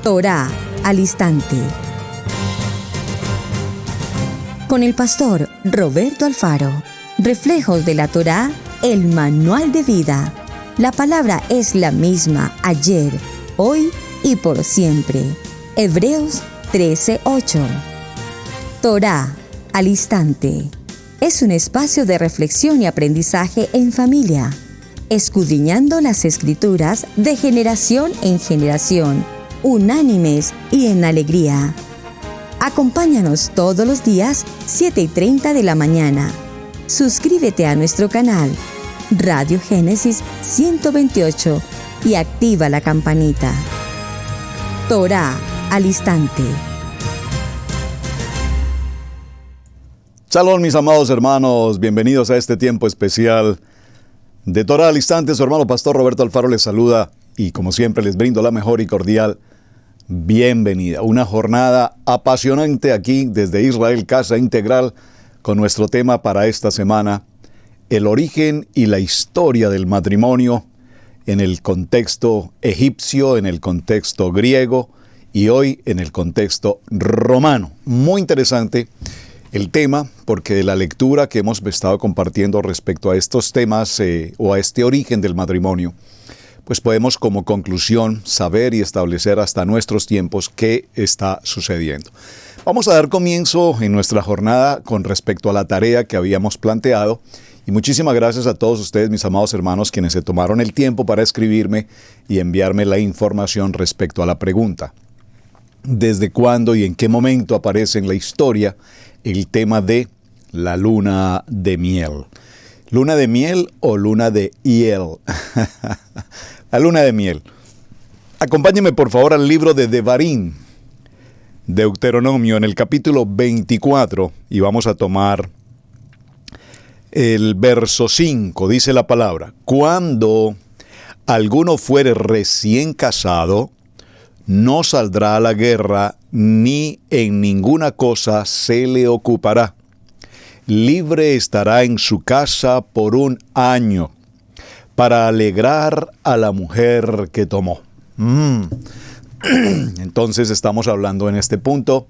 Torá al instante. Con el pastor Roberto Alfaro. Reflejos de la Torá, el manual de vida. La palabra es la misma ayer, hoy y por siempre. Hebreos 13:8. Torá al instante. Es un espacio de reflexión y aprendizaje en familia, escudriñando las Escrituras de generación en generación, unánimes y en alegría. Acompáñanos todos los días, 7:30 de la mañana. Suscríbete a nuestro canal, Radio Génesis 128, y activa la campanita. Torá al instante. Shalom, mis amados hermanos, bienvenidos a este tiempo especial de Torá al instante. Su hermano pastor Roberto Alfaro les saluda y como siempre les brindo la mejor y cordial bienvenida. Una jornada apasionante aquí desde Israel, Casa Integral, con nuestro tema para esta semana, el origen y la historia del matrimonio en el contexto egipcio, en el contexto griego y hoy en el contexto romano. Muy interesante el tema, porque de la lectura que hemos estado compartiendo respecto a estos temas o a este origen del matrimonio, pues podemos como conclusión saber y establecer hasta nuestros tiempos qué está sucediendo. Vamos a dar comienzo en nuestra jornada con respecto a la tarea que habíamos planteado y muchísimas gracias a todos ustedes, mis amados hermanos, quienes se tomaron el tiempo para escribirme y enviarme la información respecto a la pregunta. ¿Desde cuándo y en qué momento aparece en la historia el tema de la luna de miel? ¿Luna de miel o luna de hiel? La luna de miel. Acompáñenme por favor al libro de Devarim, Deuteronomio, en el capítulo 24, y vamos a tomar el verso 5. Dice la palabra: cuando alguno fuere recién casado, no saldrá a la guerra, ni en ninguna cosa se le ocupará. Libre estará en su casa por 1 año, para alegrar a la mujer que tomó. Entonces estamos hablando en este punto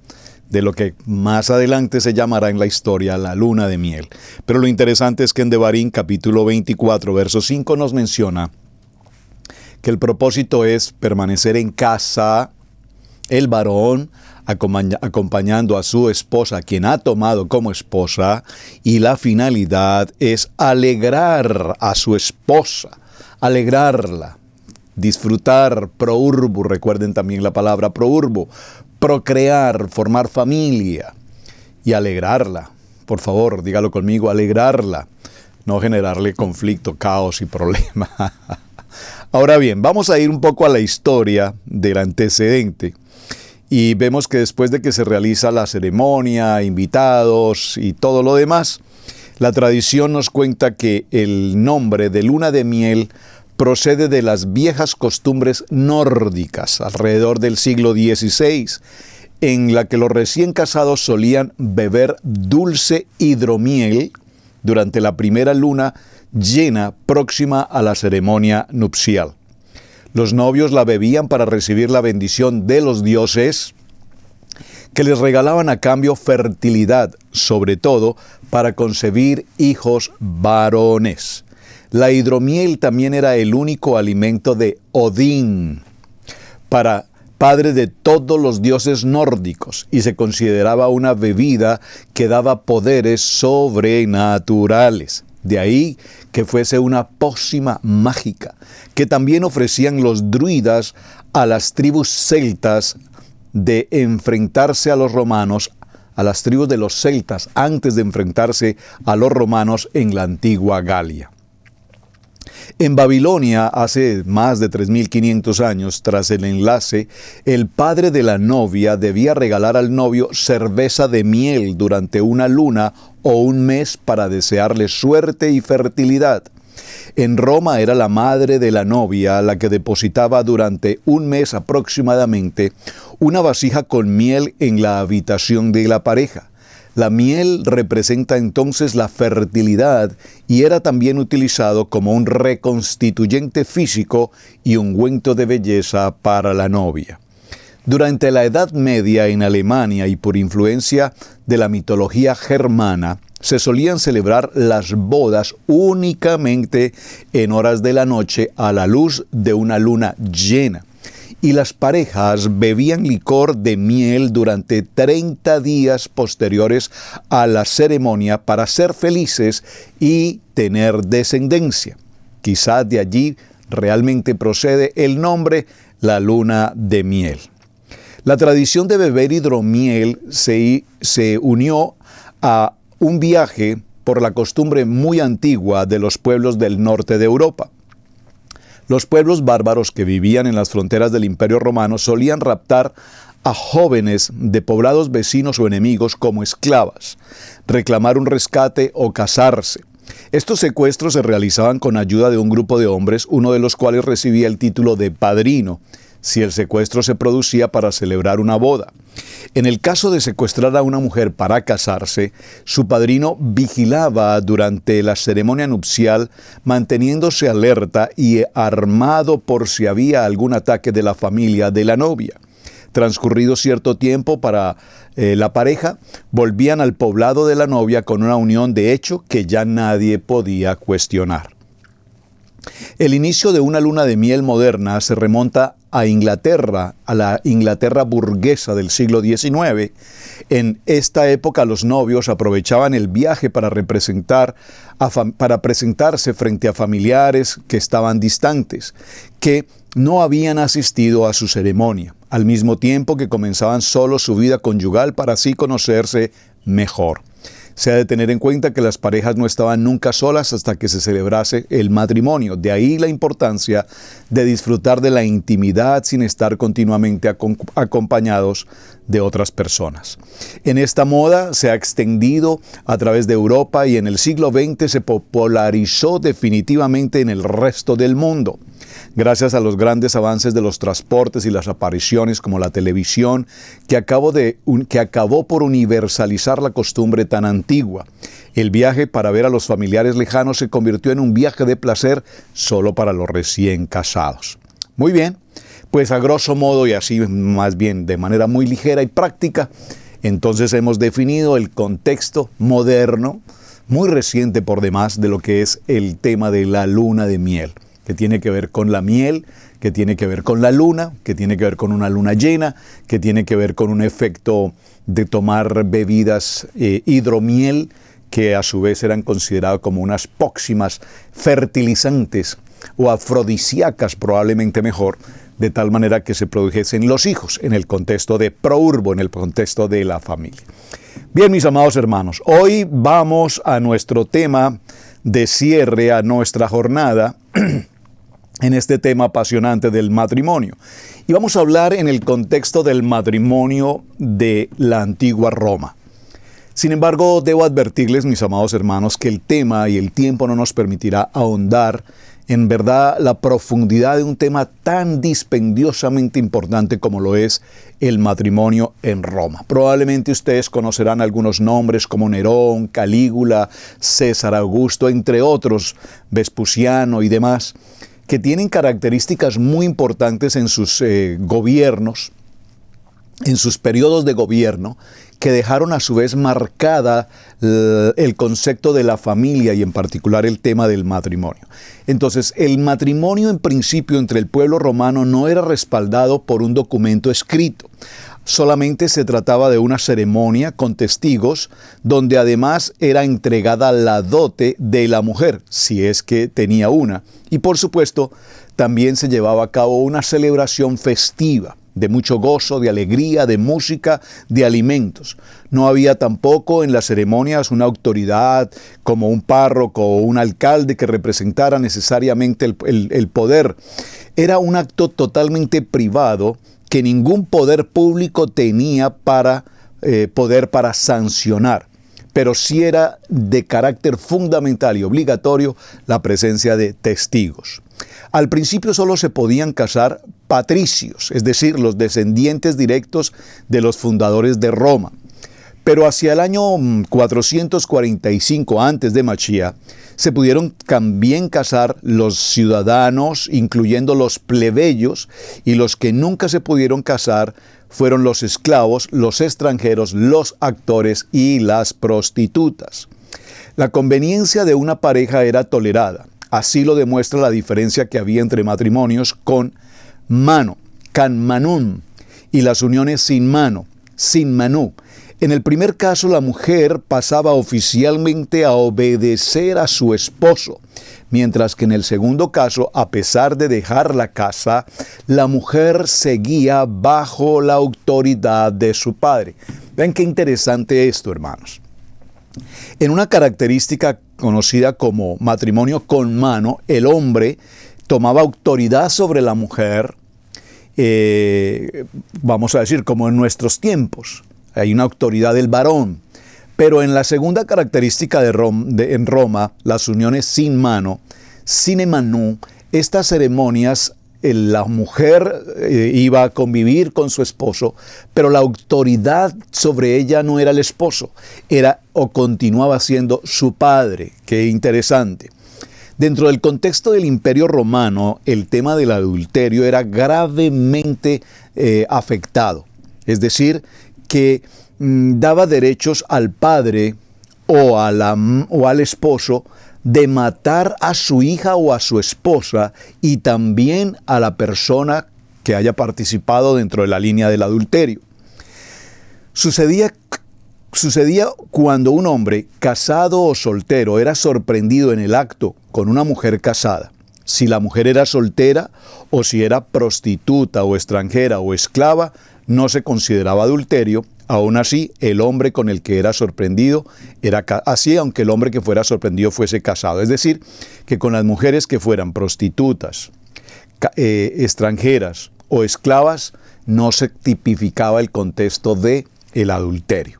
de lo que más adelante se llamará en la historia la luna de miel. Pero lo interesante es que en Devarim, capítulo 24, verso 5, nos menciona que el propósito es permanecer en casa, el varón acompañando a su esposa, quien ha tomado como esposa, y la finalidad es alegrar a su esposa, alegrarla, disfrutar, prourbo, recuerden también la palabra prourbo, procrear, formar familia y alegrarla. Por favor, dígalo conmigo, alegrarla, no generarle conflicto, caos y problema. Ahora bien, vamos a ir un poco a la historia del antecedente y vemos que después de que se realiza la ceremonia, invitados y todo lo demás, la tradición nos cuenta que el nombre de luna de miel procede de las viejas costumbres nórdicas alrededor del siglo XVI, en la que los recién casados solían beber dulce hidromiel durante la primera luna llena próxima a la ceremonia nupcial. Los novios la bebían para recibir la bendición de los dioses, que les regalaban a cambio fertilidad, sobre todo para concebir hijos varones. La hidromiel también era el único alimento de Odín, padre de todos los dioses nórdicos, y se consideraba una bebida que daba poderes sobrenaturales. De ahí que fuese una pócima mágica, que también ofrecían los druidas a las tribus celtas de enfrentarse a los romanos, a las tribus de los celtas antes de enfrentarse a los romanos en la antigua Galia. En Babilonia, hace más de 3.500 años, tras el enlace, el padre de la novia debía regalar al novio cerveza de miel durante 1 luna o 1 mes para desearle suerte y fertilidad. En Roma era la madre de la novia la que depositaba durante 1 mes aproximadamente una vasija con miel en la habitación de la pareja. La miel representa entonces la fertilidad y era también utilizado como un reconstituyente físico y ungüento de belleza para la novia. Durante la Edad Media en Alemania y por influencia de la mitología germana, se solían celebrar las bodas únicamente en horas de la noche a la luz de una luna llena. Y las parejas bebían licor de miel durante 30 días posteriores a la ceremonia para ser felices y tener descendencia. Quizás de allí realmente procede el nombre la luna de miel. La tradición de beber hidromiel se unió a un viaje por la costumbre muy antigua de los pueblos del norte de Europa. Los pueblos bárbaros que vivían en las fronteras del Imperio Romano solían raptar a jóvenes de poblados vecinos o enemigos como esclavas, reclamar un rescate o casarse. Estos secuestros se realizaban con ayuda de un grupo de hombres, uno de los cuales recibía el título de padrino, si el secuestro se producía para celebrar una boda. En el caso de secuestrar a una mujer para casarse, su padrino vigilaba durante la ceremonia nupcial, manteniéndose alerta y armado por si había algún ataque de la familia de la novia. Transcurrido cierto tiempo para la pareja, volvían al poblado de la novia con una unión de hecho que ya nadie podía cuestionar. El inicio de una luna de miel moderna se remonta a Inglaterra, a la Inglaterra burguesa del siglo XIX. En esta época los novios aprovechaban el viaje para presentarse frente a familiares que estaban distantes, que no habían asistido a su ceremonia, al mismo tiempo que comenzaban solo su vida conyugal para así conocerse mejor. Se ha de tener en cuenta que las parejas no estaban nunca solas hasta que se celebrase el matrimonio. De ahí la importancia de disfrutar de la intimidad sin estar continuamente acompañados de otras personas. En esta moda se ha extendido a través de Europa y en el siglo XX se popularizó definitivamente en el resto del mundo. Gracias a los grandes avances de los transportes y las apariciones como la televisión, que acabó por universalizar la costumbre tan antigua. El viaje para ver a los familiares lejanos se convirtió en un viaje de placer solo para los recién casados. Muy bien, pues a grosso modo y así más bien de manera muy ligera y práctica, entonces hemos definido el contexto moderno, muy reciente por demás, de lo que es el tema de la luna de miel, que tiene que ver con la miel, que tiene que ver con la luna, que tiene que ver con una luna llena, que tiene que ver con un efecto de tomar bebidas hidromiel, que a su vez eran consideradas como unas pócimas fertilizantes o afrodisíacas, probablemente mejor, de tal manera que se produjesen los hijos en el contexto de prourbo, en el contexto de la familia. Bien, mis amados hermanos, hoy vamos a nuestro tema de cierre a nuestra jornada en este tema apasionante del matrimonio. Y vamos a hablar en el contexto del matrimonio de la antigua Roma. Sin embargo, debo advertirles, mis amados hermanos, que el tema y el tiempo no nos permitirá ahondar en verdad la profundidad de un tema tan dispendiosamente importante como lo es el matrimonio en Roma. Probablemente ustedes conocerán algunos nombres como Nerón, Calígula, César Augusto, entre otros, Vespuciano y demás, que tienen características muy importantes en sus gobiernos, en sus periodos de gobierno, que dejaron a su vez marcada el concepto de la familia y en particular el tema del matrimonio. Entonces, el matrimonio en principio entre el pueblo romano no era respaldado por un documento escrito. Solamente se trataba de una ceremonia con testigos donde además era entregada la dote de la mujer, si es que tenía una. Y por supuesto, también se llevaba a cabo una celebración festiva, de mucho gozo, de alegría, de música, de alimentos. No había tampoco en las ceremonias una autoridad como un párroco o un alcalde que representara necesariamente el poder. Era un acto totalmente privado que ningún poder público tenía poder para sancionar. Pero sí era de carácter fundamental y obligatorio la presencia de testigos. Al principio solo se podían casar patricios, es decir, los descendientes directos de los fundadores de Roma. Pero hacia el año 445 antes de Mashiach, se pudieron también casar los ciudadanos, incluyendo los plebeyos, y los que nunca se pudieron casar fueron los esclavos, los extranjeros, los actores y las prostitutas. La conveniencia de una pareja era tolerada. Así lo demuestra la diferencia que había entre matrimonios con mano, kanmanun, y las uniones sin mano, sin manú. En el primer caso, la mujer pasaba oficialmente a obedecer a su esposo, mientras que en el segundo caso, a pesar de dejar la casa, la mujer seguía bajo la autoridad de su padre. Ven qué interesante esto, hermanos. En una característica conocida como matrimonio con mano, el hombre tomaba autoridad sobre la mujer, vamos a decir, como en nuestros tiempos. Hay una autoridad del varón. Pero en la segunda característica en Roma, las uniones sin mano, sin emanú, estas ceremonias, la mujer iba a convivir con su esposo, pero la autoridad sobre ella no era el esposo, era o continuaba siendo su padre. Qué interesante. Dentro del contexto del Imperio Romano, el tema del adulterio era gravemente afectado. Es decir, que daba derechos al padre o al esposo de matar a su hija o a su esposa y también a la persona que haya participado dentro de la línea del adulterio. Sucedía cuando un hombre, casado o soltero, era sorprendido en el acto con una mujer casada. Si la mujer era soltera o si era prostituta o extranjera o esclava, no se consideraba adulterio. Aún así, el hombre con el que era sorprendido era así, aunque el hombre que fuera sorprendido fuese casado. Es decir, que con las mujeres que fueran prostitutas, extranjeras o esclavas, no se tipificaba el contexto del adulterio.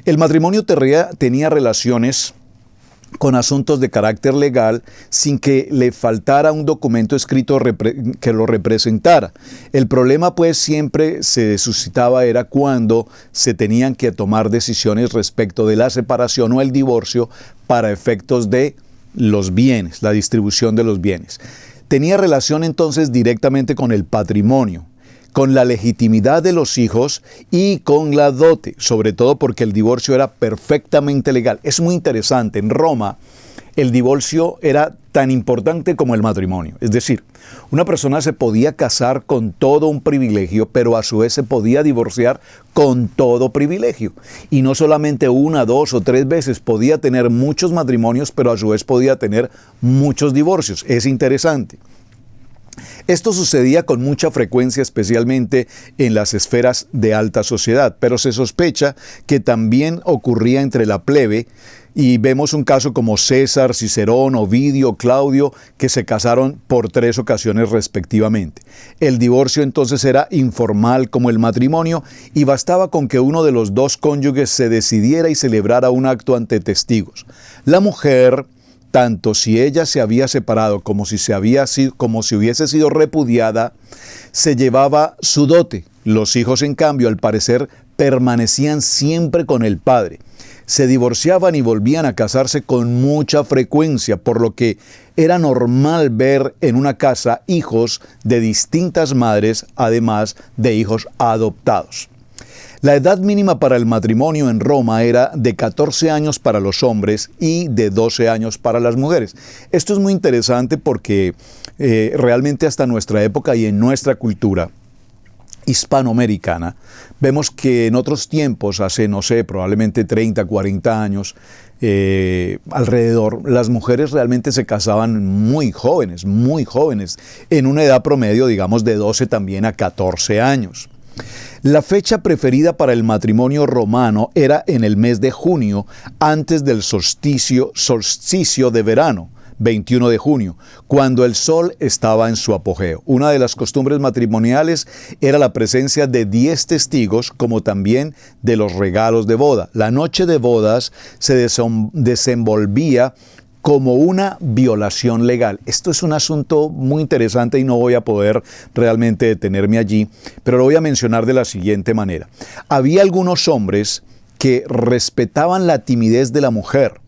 El matrimonio tenía relaciones con asuntos de carácter legal sin que le faltara un documento escrito que lo representara. El problema pues siempre se suscitaba era cuando se tenían que tomar decisiones respecto de la separación o el divorcio para efectos de los bienes, la distribución de los bienes. Tenía relación entonces directamente con el patrimonio, con la legitimidad de los hijos y con la dote, sobre todo porque el divorcio era perfectamente legal. Es muy interesante, en Roma el divorcio era tan importante como el matrimonio. Es decir, una persona se podía casar con todo un privilegio, pero a su vez se podía divorciar con todo privilegio. Y no solamente una, dos o tres veces, podía tener muchos matrimonios, pero a su vez podía tener muchos divorcios. Es interesante. Esto sucedía con mucha frecuencia, especialmente en las esferas de alta sociedad, pero se sospecha que también ocurría entre la plebe, y vemos un caso como César, Cicerón, Ovidio, Claudio, que se casaron por 3 ocasiones respectivamente. El divorcio entonces era informal como el matrimonio, y bastaba con que uno de los dos cónyuges se decidiera y celebrara un acto ante testigos. La mujer, tanto si ella se había separado como si hubiese sido repudiada, se llevaba su dote. Los hijos, en cambio, al parecer, permanecían siempre con el padre. Se divorciaban y volvían a casarse con mucha frecuencia, por lo que era normal ver en una casa hijos de distintas madres, además de hijos adoptados. La edad mínima para el matrimonio en Roma era de 14 años para los hombres y de 12 años para las mujeres. Esto es muy interesante porque realmente hasta nuestra época y en nuestra cultura hispanoamericana, vemos que en otros tiempos, hace, no sé, probablemente 30, 40 años, alrededor, las mujeres realmente se casaban muy jóvenes, en una edad promedio, digamos, de 12 también a 14 años. La fecha preferida para el matrimonio romano era en el mes de junio, antes del solsticio de verano, 21 de junio, cuando el sol estaba en su apogeo. Una de las costumbres matrimoniales era la presencia de 10 testigos, como también de los regalos de boda. La noche de bodas se desenvolvía como una violación legal. Esto es un asunto muy interesante y no voy a poder realmente detenerme allí, pero lo voy a mencionar de la siguiente manera. Había algunos hombres que respetaban la timidez de la mujer.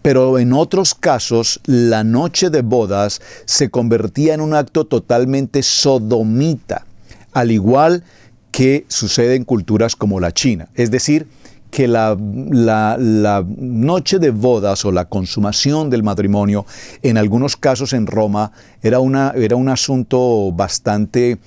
Pero en otros casos, la noche de bodas se convertía en un acto totalmente sodomita, al igual que sucede en culturas como la China. Es decir, que la noche de bodas o la consumación del matrimonio, en algunos casos en Roma, era un asunto bastante,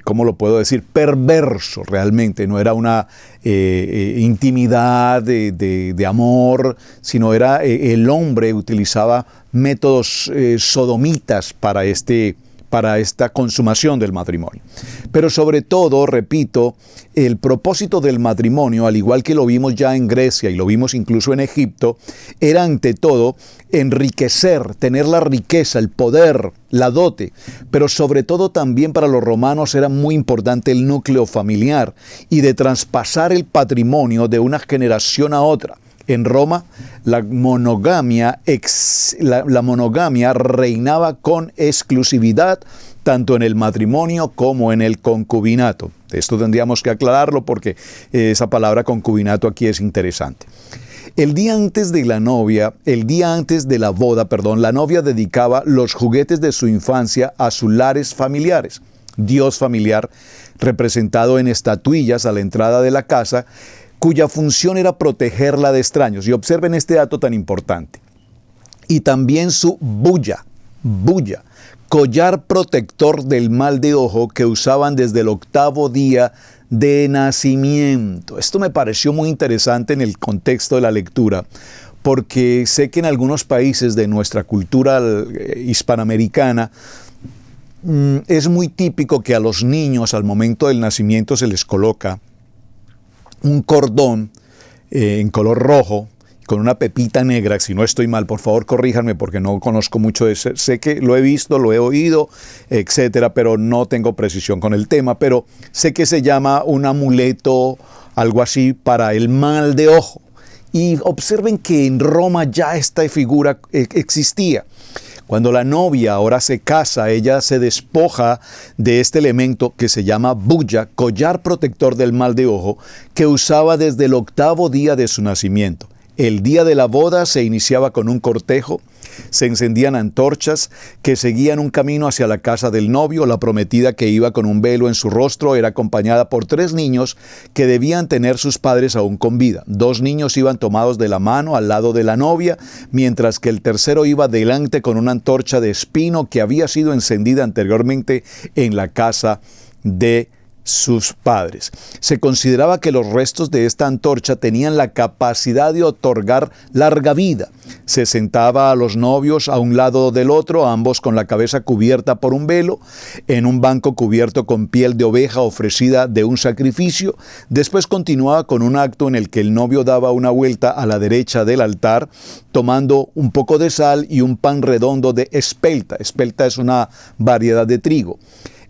¿cómo lo puedo decir?, perverso realmente. No era una intimidad de amor, sino era el hombre utilizaba métodos sodomitas para esta consumación del matrimonio. Pero sobre todo, repito, el propósito del matrimonio, al igual que lo vimos ya en Grecia y lo vimos incluso en Egipto, era ante todo enriquecer, tener la riqueza, el poder, la dote, pero sobre todo también para los romanos era muy importante el núcleo familiar y de traspasar el patrimonio de una generación a otra. En Roma, la monogamia reinaba con exclusividad tanto en el matrimonio como en el concubinato. Esto tendríamos que aclararlo porque esa palabra concubinato aquí es interesante. El día antes de la boda, la novia dedicaba los juguetes de su infancia a sus lares familiares. Dios familiar, representado en estatuillas a la entrada de la casa, cuya función era protegerla de extraños. Y observen este dato tan importante. Y también su bulla, collar protector del mal de ojo que usaban desde el 8º día de nacimiento. Esto me pareció muy interesante en el contexto de la lectura, porque sé que en algunos países de nuestra cultura hispanoamericana es muy típico que a los niños al momento del nacimiento se les coloca un cordón en color rojo con una pepita negra. Si no estoy mal, por favor corríjanme porque no conozco mucho de eso. Sé que lo he visto, lo he oído, etcétera, pero no tengo precisión con el tema. Pero sé que se llama un amuleto, algo así, para el mal de ojo. Y observen que en Roma ya esta figura existía. Cuando la novia ahora se casa, ella se despoja de este elemento que se llama bulla, collar protector del mal de ojo, que usaba desde el 8º día de su nacimiento. El día de la boda se iniciaba con un cortejo, se encendían antorchas que seguían un camino hacia la casa del novio. La prometida, que iba con un velo en su rostro, era acompañada por 3 niños que debían tener sus padres aún con vida. 2 niños iban tomados de la mano al lado de la novia, mientras que el tercero iba delante con una antorcha de espino que había sido encendida anteriormente en la casa de sus padres. Se consideraba que los restos de esta antorcha tenían la capacidad de otorgar larga vida. Se sentaba a los novios a un lado del otro, ambos con la cabeza cubierta por un velo, en un banco cubierto con piel de oveja ofrecida de un sacrificio. Después continuaba con un acto en el que el novio daba una vuelta a la derecha del altar, tomando un poco de sal y un pan redondo de espelta. Espelta es una variedad de trigo.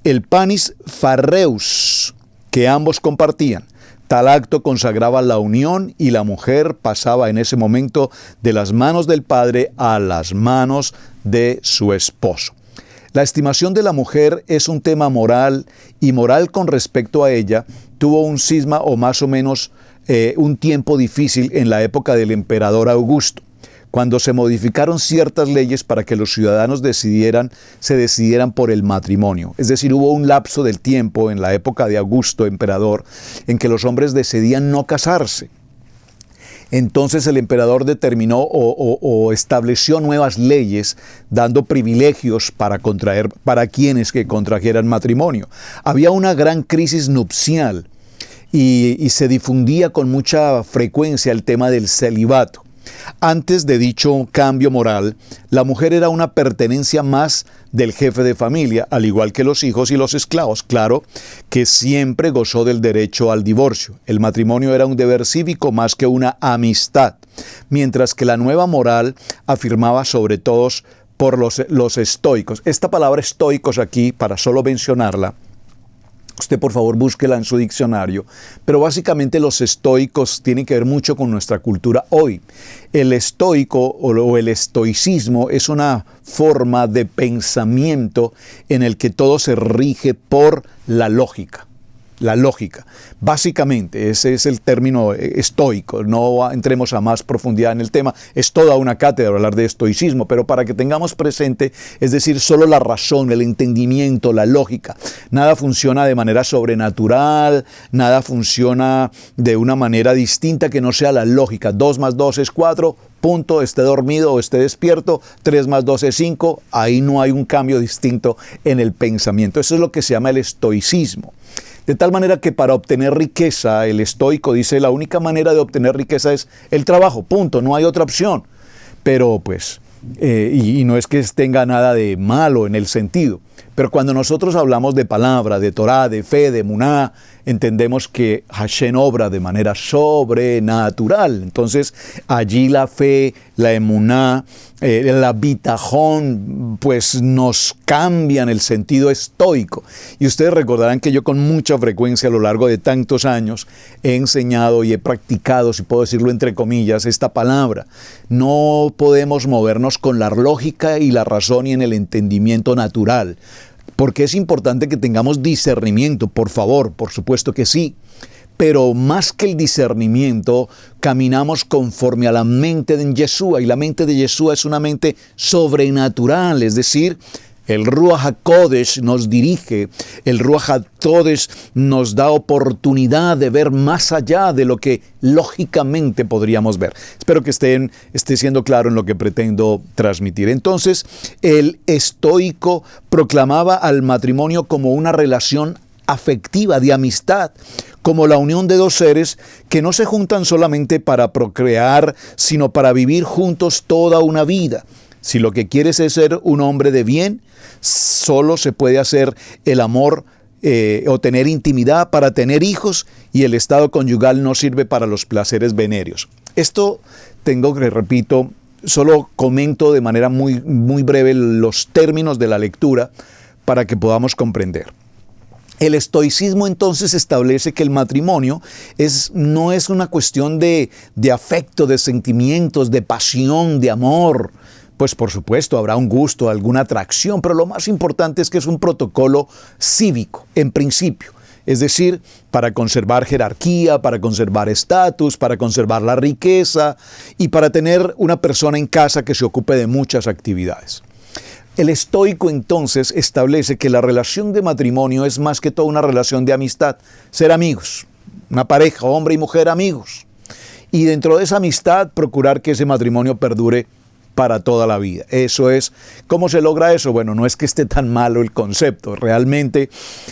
El panis farreus que ambos compartían. Tal acto consagraba la unión y la mujer pasaba en ese momento de las manos del padre a las manos de su esposo. La estimación de la mujer es un tema moral, y moral con respecto a ella tuvo un cisma o más o menos un tiempo difícil en la época del emperador Augusto, cuando se modificaron ciertas leyes para que los ciudadanos se decidieran por el matrimonio. Es decir, hubo un lapso del tiempo en la época de Augusto, emperador, en que los hombres decidían no casarse. Entonces el emperador determinó o estableció nuevas leyes dando privilegios para quienes que contrajeran matrimonio. Había una gran crisis nupcial y se difundía con mucha frecuencia el tema del celibato. Antes de dicho cambio moral, la mujer era una pertenencia más del jefe de familia, al igual que los hijos y los esclavos. Claro que siempre gozó del derecho al divorcio. El matrimonio era un deber cívico más que una amistad, mientras que la nueva moral afirmaba sobre todo por los estoicos. Esta palabra estoicos aquí, para solo mencionarla, usted por favor búsquela en su diccionario, pero básicamente los estoicos tienen que ver mucho con nuestra cultura hoy. El estoico o el estoicismo es una forma de pensamiento en el que todo se rige por la lógica. la lógica. Básicamente, ese es el término estoico. No entremos a más profundidad en el tema. Es toda una cátedra hablar de estoicismo, pero para que tengamos presente, es decir, solo la razón, el entendimiento, la lógica. Nada funciona de manera sobrenatural, nada funciona de una manera distinta que no sea la lógica. 2 más 2 es 4, punto, esté dormido o esté despierto, 3 más 2 es 5, ahí no hay un cambio distinto en el pensamiento. Eso es lo que se llama el estoicismo. De tal manera que para obtener riqueza, el estoico dice la única manera de obtener riqueza es el trabajo, punto, no hay otra opción. Pero pues, y no es que tenga nada de malo en el sentido, pero cuando nosotros hablamos de palabra, de Torah, de fe, de emuná, entendemos que Hashem obra de manera sobrenatural. Entonces, allí la fe, la emuná, la bitajón, pues nos cambian el sentido estoico. Y ustedes recordarán que yo con mucha frecuencia a lo largo de tantos años he enseñado y he practicado, si puedo decirlo entre comillas, esta palabra. No podemos movernos con la lógica y la razón y en el entendimiento natural. Porque es importante que tengamos discernimiento, por favor, por supuesto que sí. Pero más que el discernimiento, caminamos conforme a la mente de Yeshua. Y la mente de Yeshua es una mente sobrenatural, es decir, el Ruach HaKodesh nos dirige, el Ruach HaKodesh nos da oportunidad de ver más allá de lo que lógicamente podríamos ver. Espero que esté siendo claro en lo que pretendo transmitir. Entonces, el estoico proclamaba al matrimonio como una relación afectiva, de amistad, como la unión de dos seres que no se juntan solamente para procrear, sino para vivir juntos toda una vida. Si lo que quieres es ser un hombre de bien, solo se puede hacer el amor o tener intimidad para tener hijos, y el estado conyugal no sirve para los placeres venéreos. Esto tengo que, repito, solo comento de manera muy, muy breve los términos de la lectura para que podamos comprender. El estoicismo entonces establece que el matrimonio no es una cuestión de afecto, de sentimientos, de pasión, de amor. Pues por supuesto habrá un gusto, alguna atracción, pero lo más importante es que es un protocolo cívico, en principio. Es decir, para conservar jerarquía, para conservar estatus, para conservar la riqueza y para tener una persona en casa que se ocupe de muchas actividades. El estoico entonces establece que la relación de matrimonio es más que todo una relación de amistad, ser amigos, una pareja, hombre y mujer amigos. Y dentro de esa amistad procurar que ese matrimonio perdure para toda la vida. Eso es, ¿cómo se logra eso? Bueno, no es que esté tan malo el concepto. Realmente,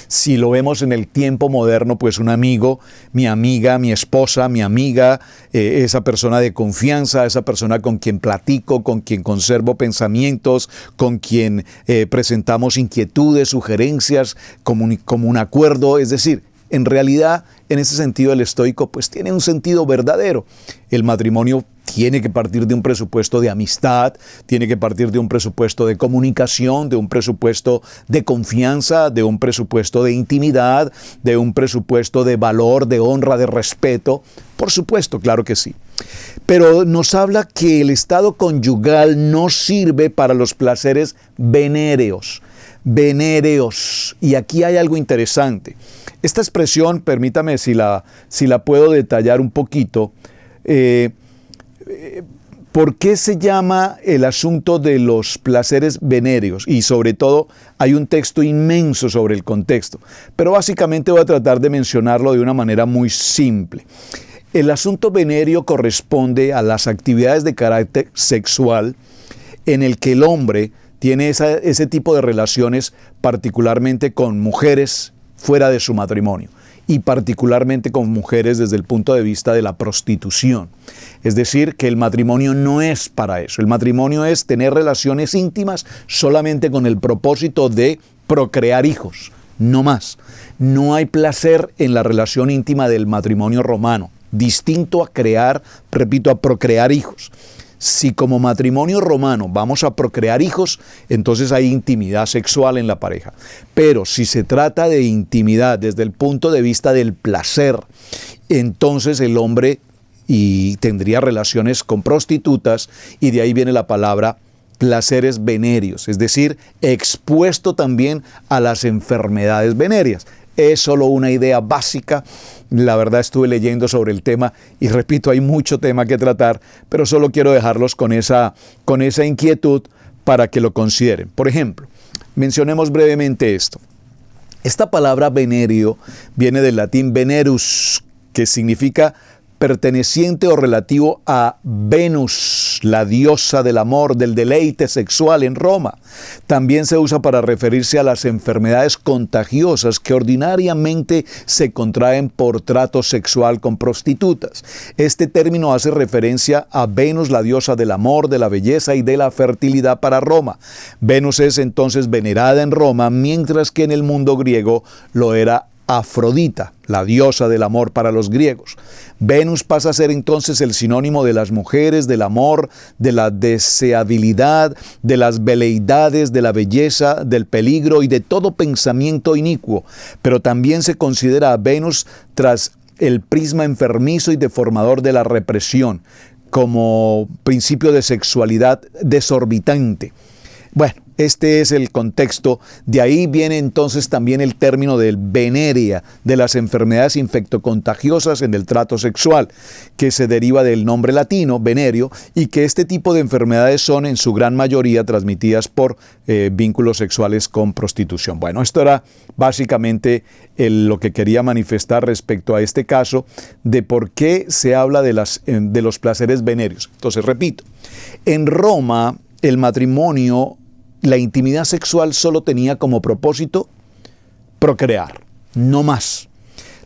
si lo vemos en el tiempo moderno, pues un amigo, mi amiga, mi esposa, mi amiga, esa persona de confianza, esa persona con quien platico, con quien conservo pensamientos, con quien presentamos inquietudes, sugerencias, como un acuerdo. Es decir, en realidad, en ese sentido, el estoico pues tiene un sentido verdadero. El matrimonio tiene que partir de un presupuesto de amistad, tiene que partir de un presupuesto de comunicación, de un presupuesto de confianza, de un presupuesto de intimidad, de un presupuesto de valor, de honra, de respeto. Por supuesto, claro que sí. Pero nos habla que el estado conyugal no sirve para los placeres venéreos. Venéreos. Y aquí hay algo interesante. Esta expresión, permítame si la puedo detallar un poquito. ¿Por qué se llama el asunto de los placeres venéreos? Y sobre todo hay un texto inmenso sobre el contexto, pero básicamente voy a tratar de mencionarlo de una manera muy simple. El asunto venéreo corresponde a las actividades de carácter sexual en el que el hombre tiene ese tipo de relaciones particularmente con mujeres fuera de su matrimonio, y particularmente con mujeres desde el punto de vista de la prostitución. Es decir, que el matrimonio no es para eso. El matrimonio es tener relaciones íntimas solamente con el propósito de procrear hijos, no más. No hay placer en la relación íntima del matrimonio romano, distinto a procrear hijos. Si como matrimonio romano vamos a procrear hijos, entonces hay intimidad sexual en la pareja. Pero si se trata de intimidad desde el punto de vista del placer, entonces el hombre tendría relaciones con prostitutas, y de ahí viene la palabra placeres venéreos, es decir, expuesto también a las enfermedades venéreas. es solo una idea básica. La verdad estuve leyendo sobre el tema y repito, hay mucho tema que tratar, pero solo quiero dejarlos con esa inquietud para que lo consideren. Por ejemplo, mencionemos brevemente esto. Esta palabra venerio viene del latín venerus, que significa perteneciente o relativo a Venus, la diosa del amor, del deleite sexual en Roma. También se usa para referirse a las enfermedades contagiosas que ordinariamente se contraen por trato sexual con prostitutas. Este término hace referencia a Venus, la diosa del amor, de la belleza y de la fertilidad para Roma. Venus es entonces venerada en Roma, mientras que en el mundo griego lo era Afrodita, la diosa del amor para los griegos. Venus pasa a ser entonces el sinónimo de las mujeres, del amor, de la deseabilidad, de las veleidades, de la belleza, del peligro y de todo pensamiento inicuo. Pero también se considera a Venus tras el prisma enfermizo y deformador de la represión, como principio de sexualidad desorbitante. Bueno, este es el contexto. De ahí viene entonces también el término del veneria, de las enfermedades infectocontagiosas en el trato sexual, que se deriva del nombre latino, venerio, y que este tipo de enfermedades son en su gran mayoría transmitidas por vínculos sexuales con prostitución. Bueno, esto era básicamente lo que quería manifestar respecto a este caso de por qué se habla de los placeres venerios. Entonces, repito, en Roma el matrimonio, la intimidad sexual solo tenía como propósito procrear, no más.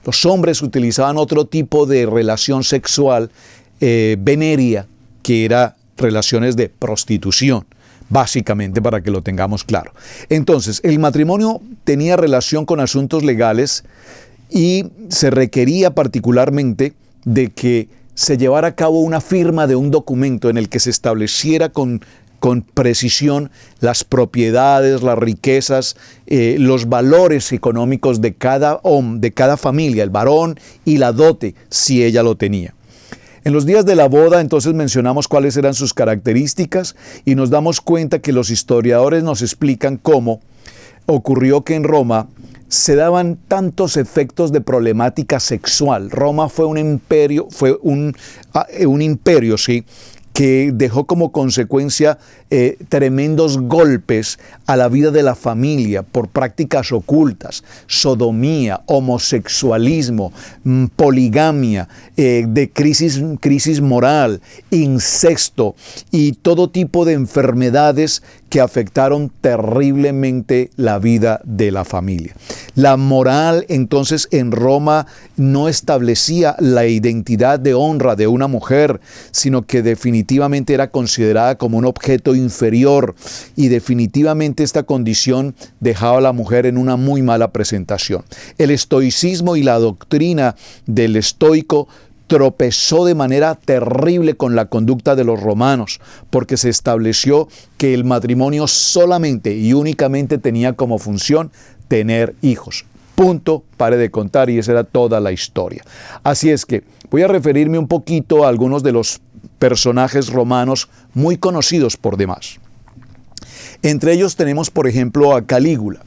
Los hombres utilizaban otro tipo de relación sexual veneria, que era relaciones de prostitución, básicamente, para que lo tengamos claro. Entonces, el matrimonio tenía relación con asuntos legales y se requería particularmente de que se llevara a cabo una firma de un documento en el que se estableciera con precisión las propiedades, las riquezas, los valores económicos de cada hombre, de cada familia, el varón y la dote, si ella lo tenía. En los días de la boda, entonces mencionamos cuáles eran sus características y nos damos cuenta que los historiadores nos explican cómo ocurrió que en Roma se daban tantos efectos de problemática sexual. Roma fue un imperio, sí, que dejó como consecuencia tremendos golpes a la vida de la familia por prácticas ocultas, sodomía, homosexualismo, poligamia, de crisis moral, incesto y todo tipo de enfermedades que afectaron terriblemente la vida de la familia. La moral entonces en Roma no establecía la identidad de honra de una mujer, sino que definitivamente era considerada como un objeto inferior y definitivamente esta condición dejaba a la mujer en una muy mala presentación. El estoicismo y la doctrina del estoico tropezó de manera terrible con la conducta de los romanos, porque se estableció que el matrimonio solamente y únicamente tenía como función tener hijos. Punto, pare de contar, y esa era toda la historia. Así es que voy a referirme un poquito a algunos de los personajes romanos muy conocidos por demás. Entre ellos tenemos, por ejemplo, a Calígula.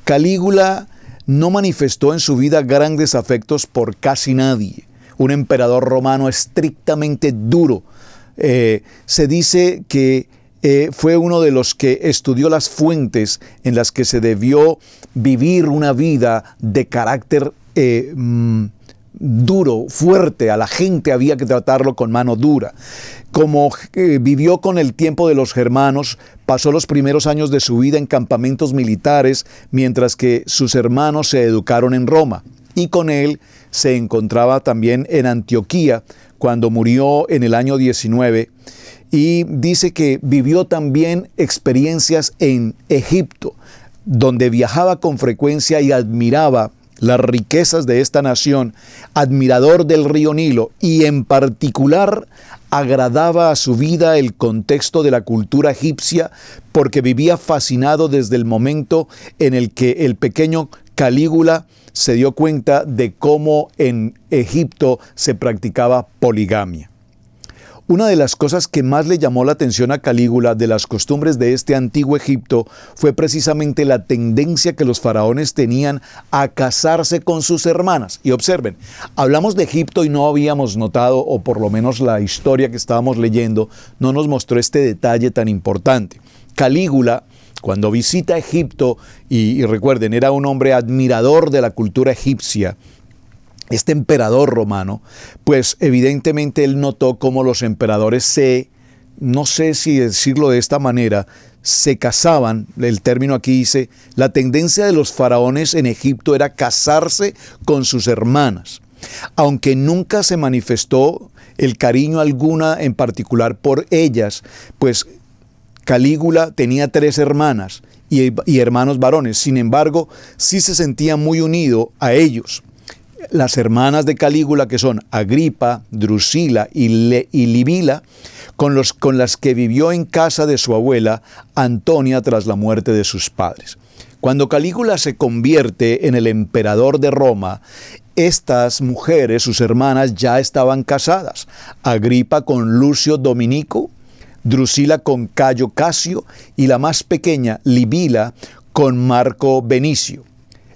Calígula no manifestó en su vida grandes afectos por casi nadie. Un emperador romano estrictamente duro. Se dice que fue uno de los que estudió las fuentes en las que se debió vivir una vida de carácter duro, fuerte. A la gente había que tratarlo con mano dura. Como vivió con el tiempo de los germanos, pasó los primeros años de su vida en campamentos militares, mientras que sus hermanos se educaron en Roma. Y con él se encontraba también en Antioquía, cuando murió en el año 19, y dice que vivió también experiencias en Egipto, donde viajaba con frecuencia y admiraba las riquezas de esta nación, admirador del río Nilo, y en particular agradaba a su vida el contexto de la cultura egipcia, porque vivía fascinado desde el momento en el que el pequeño Calígula se dio cuenta de cómo en Egipto se practicaba poligamia. Una de las cosas que más le llamó la atención a Calígula de las costumbres de este antiguo Egipto fue precisamente la tendencia que los faraones tenían a casarse con sus hermanas. Y observen, hablamos de Egipto y no habíamos notado, o por lo menos la historia que estábamos leyendo, no nos mostró este detalle tan importante. Calígula, cuando visita Egipto, y recuerden, era un hombre admirador de la cultura egipcia, este emperador romano, pues evidentemente él notó cómo los emperadores no sé si decirlo de esta manera, se casaban. El término aquí dice, la tendencia de los faraones en Egipto era casarse con sus hermanas. Aunque nunca se manifestó el cariño alguna en particular por ellas, pues Calígula tenía 3 hermanas y hermanos varones. Sin embargo, sí se sentía muy unido a ellos. Las hermanas de Calígula, que son Agripa, Drusila y Libila, con las que vivió en casa de su abuela Antonia tras la muerte de sus padres. Cuando Calígula se convierte en el emperador de Roma, estas mujeres, sus hermanas, ya estaban casadas. Agripa con Lucio Dominico, Drusila con Cayo Casio y la más pequeña, Libila, con Marco Benicio.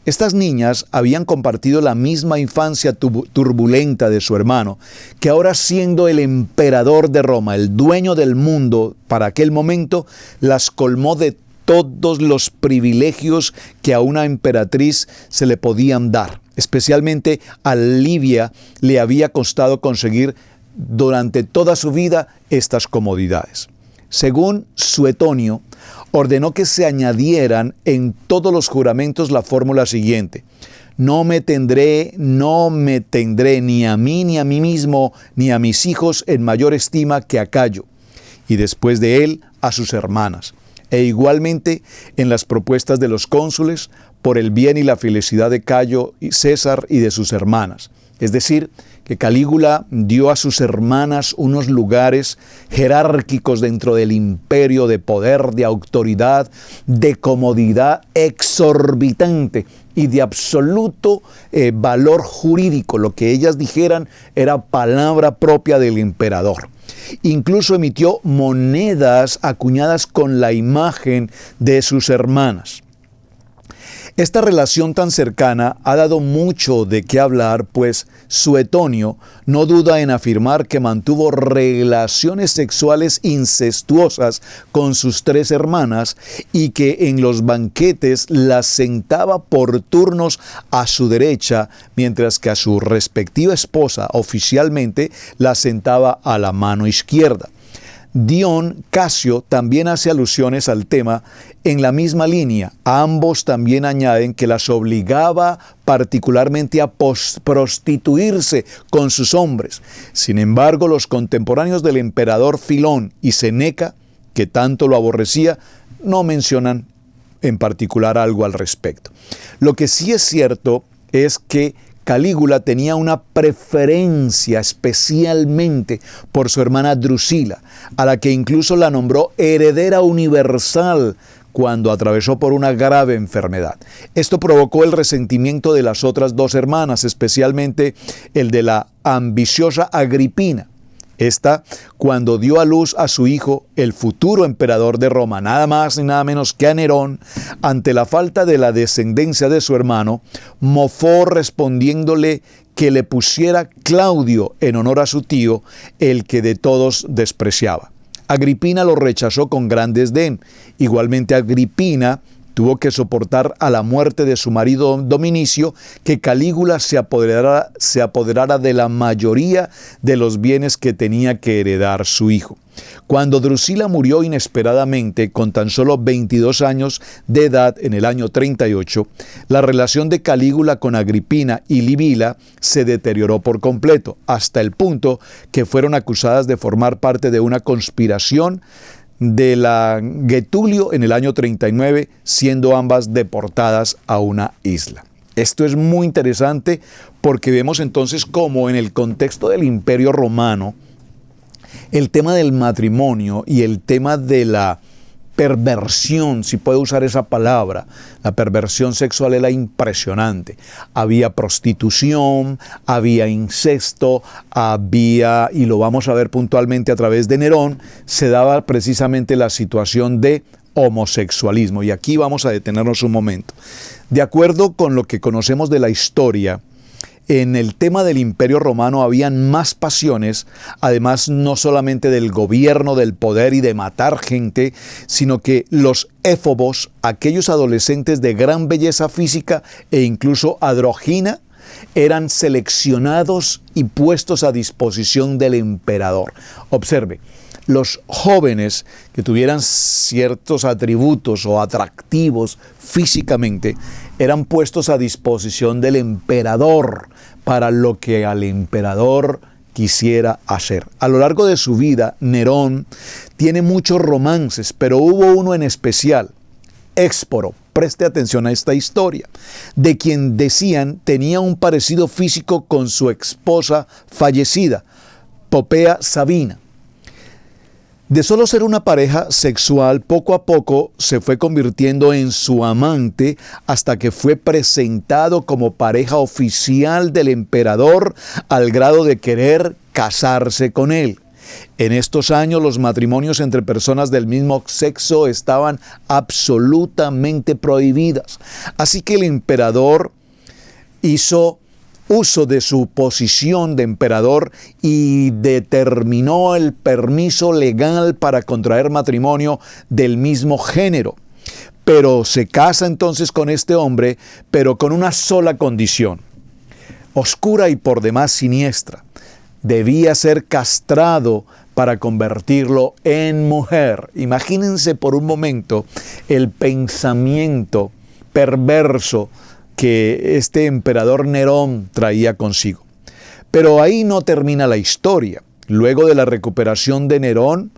Estas niñas habían compartido la misma infancia turbulenta de su hermano, que ahora siendo el emperador de Roma, el dueño del mundo para aquel momento, las colmó de todos los privilegios que a una emperatriz se le podían dar. Especialmente a Livia le había costado conseguir durante toda su vida estas comodidades. Según Suetonio, ordenó que se añadieran en todos los juramentos la fórmula siguiente: no me tendré ni a mí ni a mí mismo ni a mis hijos en mayor estima que a Cayo, y después de él a sus hermanas, e igualmente en las propuestas de los cónsules por el bien y la felicidad de Cayo y César y de sus hermanas. Es decir, que Calígula dio a sus hermanas unos lugares jerárquicos dentro del imperio, de poder, de autoridad, de comodidad exorbitante y de absoluto valor jurídico. Lo que ellas dijeran era palabra propia del emperador. Incluso emitió monedas acuñadas con la imagen de sus hermanas. Esta relación tan cercana ha dado mucho de qué hablar, pues Suetonio no duda en afirmar que mantuvo relaciones sexuales incestuosas con sus 3 hermanas y que en los banquetes las sentaba por turnos a su derecha, mientras que a su respectiva esposa oficialmente la sentaba a la mano izquierda. Dion Casio también hace alusiones al tema en la misma línea. Ambos también añaden que las obligaba particularmente a prostituirse con sus hombres. Sin embargo, los contemporáneos del emperador Filón y Seneca, que tanto lo aborrecía, no mencionan en particular algo al respecto. Lo que sí es cierto es que Calígula tenía una preferencia especialmente por su hermana Drusila, a la que incluso la nombró heredera universal cuando atravesó por una grave enfermedad. Esto provocó el resentimiento de las otras 2 hermanas, especialmente el de la ambiciosa Agripina. Esta, cuando dio a luz a su hijo, el futuro emperador de Roma, nada más ni nada menos que a Nerón, ante la falta de la descendencia de su hermano, mofó respondiéndole que le pusiera Claudio en honor a su tío, el que de todos despreciaba. Agripina lo rechazó con gran desdén. Igualmente Agripina tuvo que soportar a la muerte de su marido Dominicio que Calígula se apoderara de la mayoría de los bienes que tenía que heredar su hijo. Cuando Drusila murió inesperadamente con tan solo 22 años de edad en el año 38, la relación de Calígula con Agripina y Libila se deterioró por completo, hasta el punto que fueron acusadas de formar parte de una conspiración de la Getulio en el año 39, siendo ambas deportadas a una isla. Esto es muy interesante porque vemos entonces cómo en el contexto del Imperio Romano, el tema del matrimonio y el tema de la perversión, si puedo usar esa palabra. La perversión sexual era impresionante. Había prostitución, había incesto, había, y lo vamos a ver puntualmente a través de Nerón, se daba precisamente la situación de homosexualismo. Y aquí vamos a detenernos un momento. De acuerdo con lo que conocemos de la historia, en el tema del Imperio Romano habían más pasiones, además no solamente del gobierno, del poder y de matar gente, sino que los éfobos, aquellos adolescentes de gran belleza física e incluso andrógina, eran seleccionados y puestos a disposición del emperador. Observe, los jóvenes que tuvieran ciertos atributos o atractivos físicamente eran puestos a disposición del emperador para lo que al emperador quisiera hacer. A lo largo de su vida, Nerón tiene muchos romances, pero hubo uno en especial, Éxporo. Preste atención a esta historia, de quien decían tenía un parecido físico con su esposa fallecida, Popea Sabina. De solo ser una pareja sexual, poco a poco se fue convirtiendo en su amante hasta que fue presentado como pareja oficial del emperador al grado de querer casarse con él. En estos años los matrimonios entre personas del mismo sexo estaban absolutamente prohibidas. Así que el emperador hizo uso de su posición de emperador y determinó el permiso legal para contraer matrimonio del mismo género. Pero se casa entonces con este hombre, pero con una sola condición, oscura y por demás siniestra. Debía ser castrado para convertirlo en mujer. Imagínense por un momento el pensamiento perverso que este emperador Nerón traía consigo. Pero ahí no termina la historia. Luego de la recuperación de Nerón,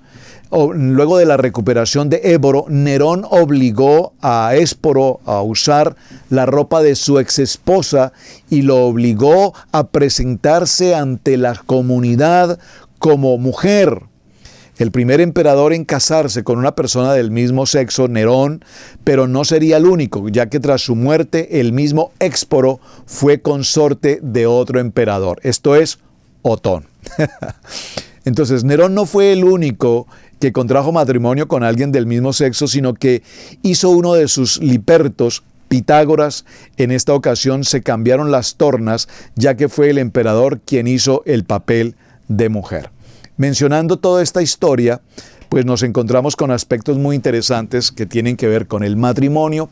luego de la recuperación de Éboro, Nerón obligó a Éxporo a usar la ropa de su exesposa y lo obligó a presentarse ante la comunidad como mujer. El primer emperador en casarse con una persona del mismo sexo, Nerón, pero no sería el único, ya que tras su muerte el mismo Éxporo fue consorte de otro emperador, esto es Otón. Entonces Nerón no fue el único que contrajo matrimonio con alguien del mismo sexo, sino que hizo uno de sus lipertos, Pitágoras. En esta ocasión se cambiaron las tornas, ya que fue el emperador quien hizo el papel de mujer. Mencionando toda esta historia, pues nos encontramos con aspectos muy interesantes que tienen que ver con el matrimonio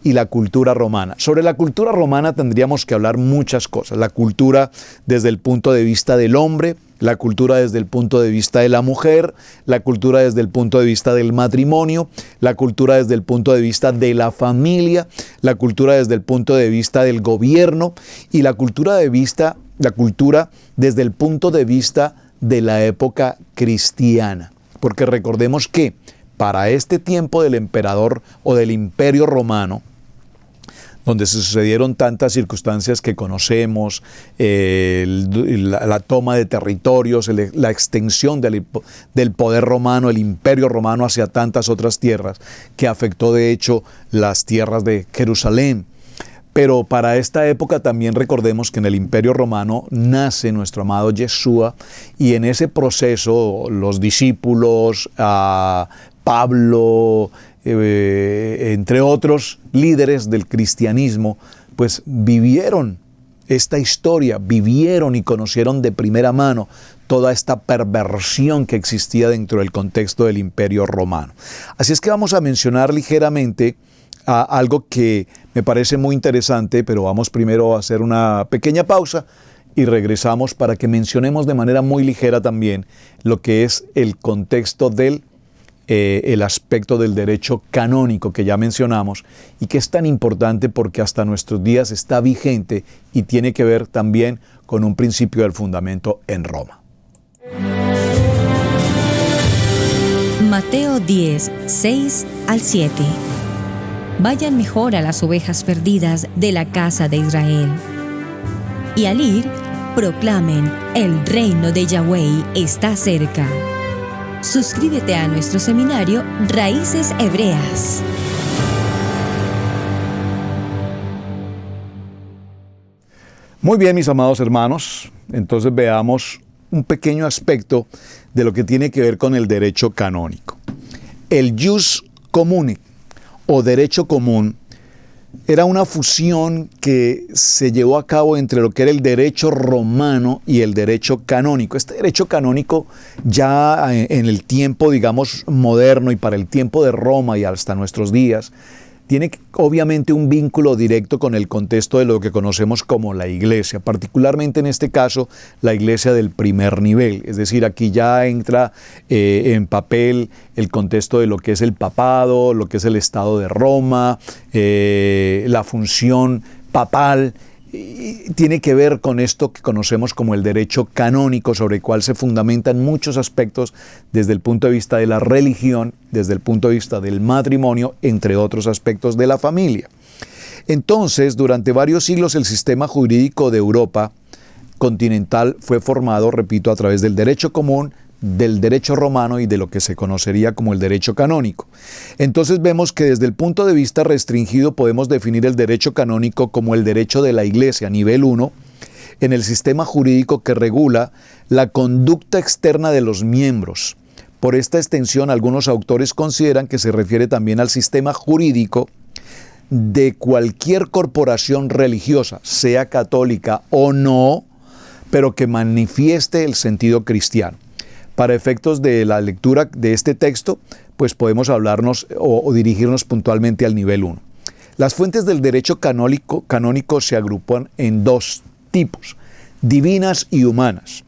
y la cultura romana. Sobre la cultura romana tendríamos que hablar muchas cosas. La cultura desde el punto de vista del hombre, la cultura desde el punto de vista de la mujer, la cultura desde el punto de vista del matrimonio, la cultura desde el punto de vista de la familia, la cultura desde el punto de vista del gobierno y la cultura desde el punto de vista de la época cristiana. Porque recordemos que para este tiempo del emperador o del Imperio Romano, donde se sucedieron tantas circunstancias que conocemos, la toma de territorios, la extensión del poder romano, el Imperio Romano hacia tantas otras tierras, que afectó de hecho las tierras de Jerusalén. Pero para esta época también recordemos que en el Imperio Romano nace nuestro amado Yeshua y en ese proceso los discípulos, Pablo, entre otros líderes del cristianismo, pues vivieron esta historia, vivieron y conocieron de primera mano toda esta perversión que existía dentro del contexto del Imperio Romano. Así es que vamos a mencionar ligeramente algo que me parece muy interesante, pero vamos primero a hacer una pequeña pausa y regresamos para que mencionemos de manera muy ligera también lo que es el contexto del el aspecto del derecho canónico que ya mencionamos y que es tan importante porque hasta nuestros días está vigente y tiene que ver también con un principio del fundamento en Roma. Mateo 10, 6 al 7. Vayan mejor a las ovejas perdidas de la casa de Israel. Y al ir, proclamen, el reino de Yahweh está cerca. Suscríbete a nuestro seminario Raíces Hebreas. Muy bien, mis amados hermanos, entonces veamos un pequeño aspecto de lo que tiene que ver con el derecho canónico. El jus commune o derecho común era una fusión que se llevó a cabo entre lo que era el derecho romano y el derecho canónico. Este derecho canónico ya en el tiempo, digamos, moderno y para el tiempo de Roma y hasta nuestros días, tiene obviamente un vínculo directo con el contexto de lo que conocemos como la iglesia, particularmente en este caso la iglesia del primer nivel. Es decir, aquí ya entra en papel el contexto de lo que es el papado, lo que es el Estado de Roma, la función papal. Y tiene que ver con esto que conocemos como el derecho canónico, sobre el cual se fundamentan muchos aspectos desde el punto de vista de la religión, desde el punto de vista del matrimonio, entre otros aspectos de la familia. Entonces, durante varios siglos el sistema jurídico de Europa continental fue formado, repito, a través del derecho común, del derecho romano y de lo que se conocería como el derecho canónico. Entonces vemos que desde el punto de vista restringido podemos definir el derecho canónico como el derecho de la Iglesia, nivel 1, en el sistema jurídico que regula la conducta externa de los miembros. Por esta extensión, algunos autores consideran que se refiere también al sistema jurídico de cualquier corporación religiosa, sea católica o no, pero que manifieste el sentido cristiano. Para efectos de la lectura de este texto, pues podemos hablarnos o dirigirnos puntualmente al nivel 1. Las fuentes del derecho canónico se agrupan en dos tipos, divinas y humanas.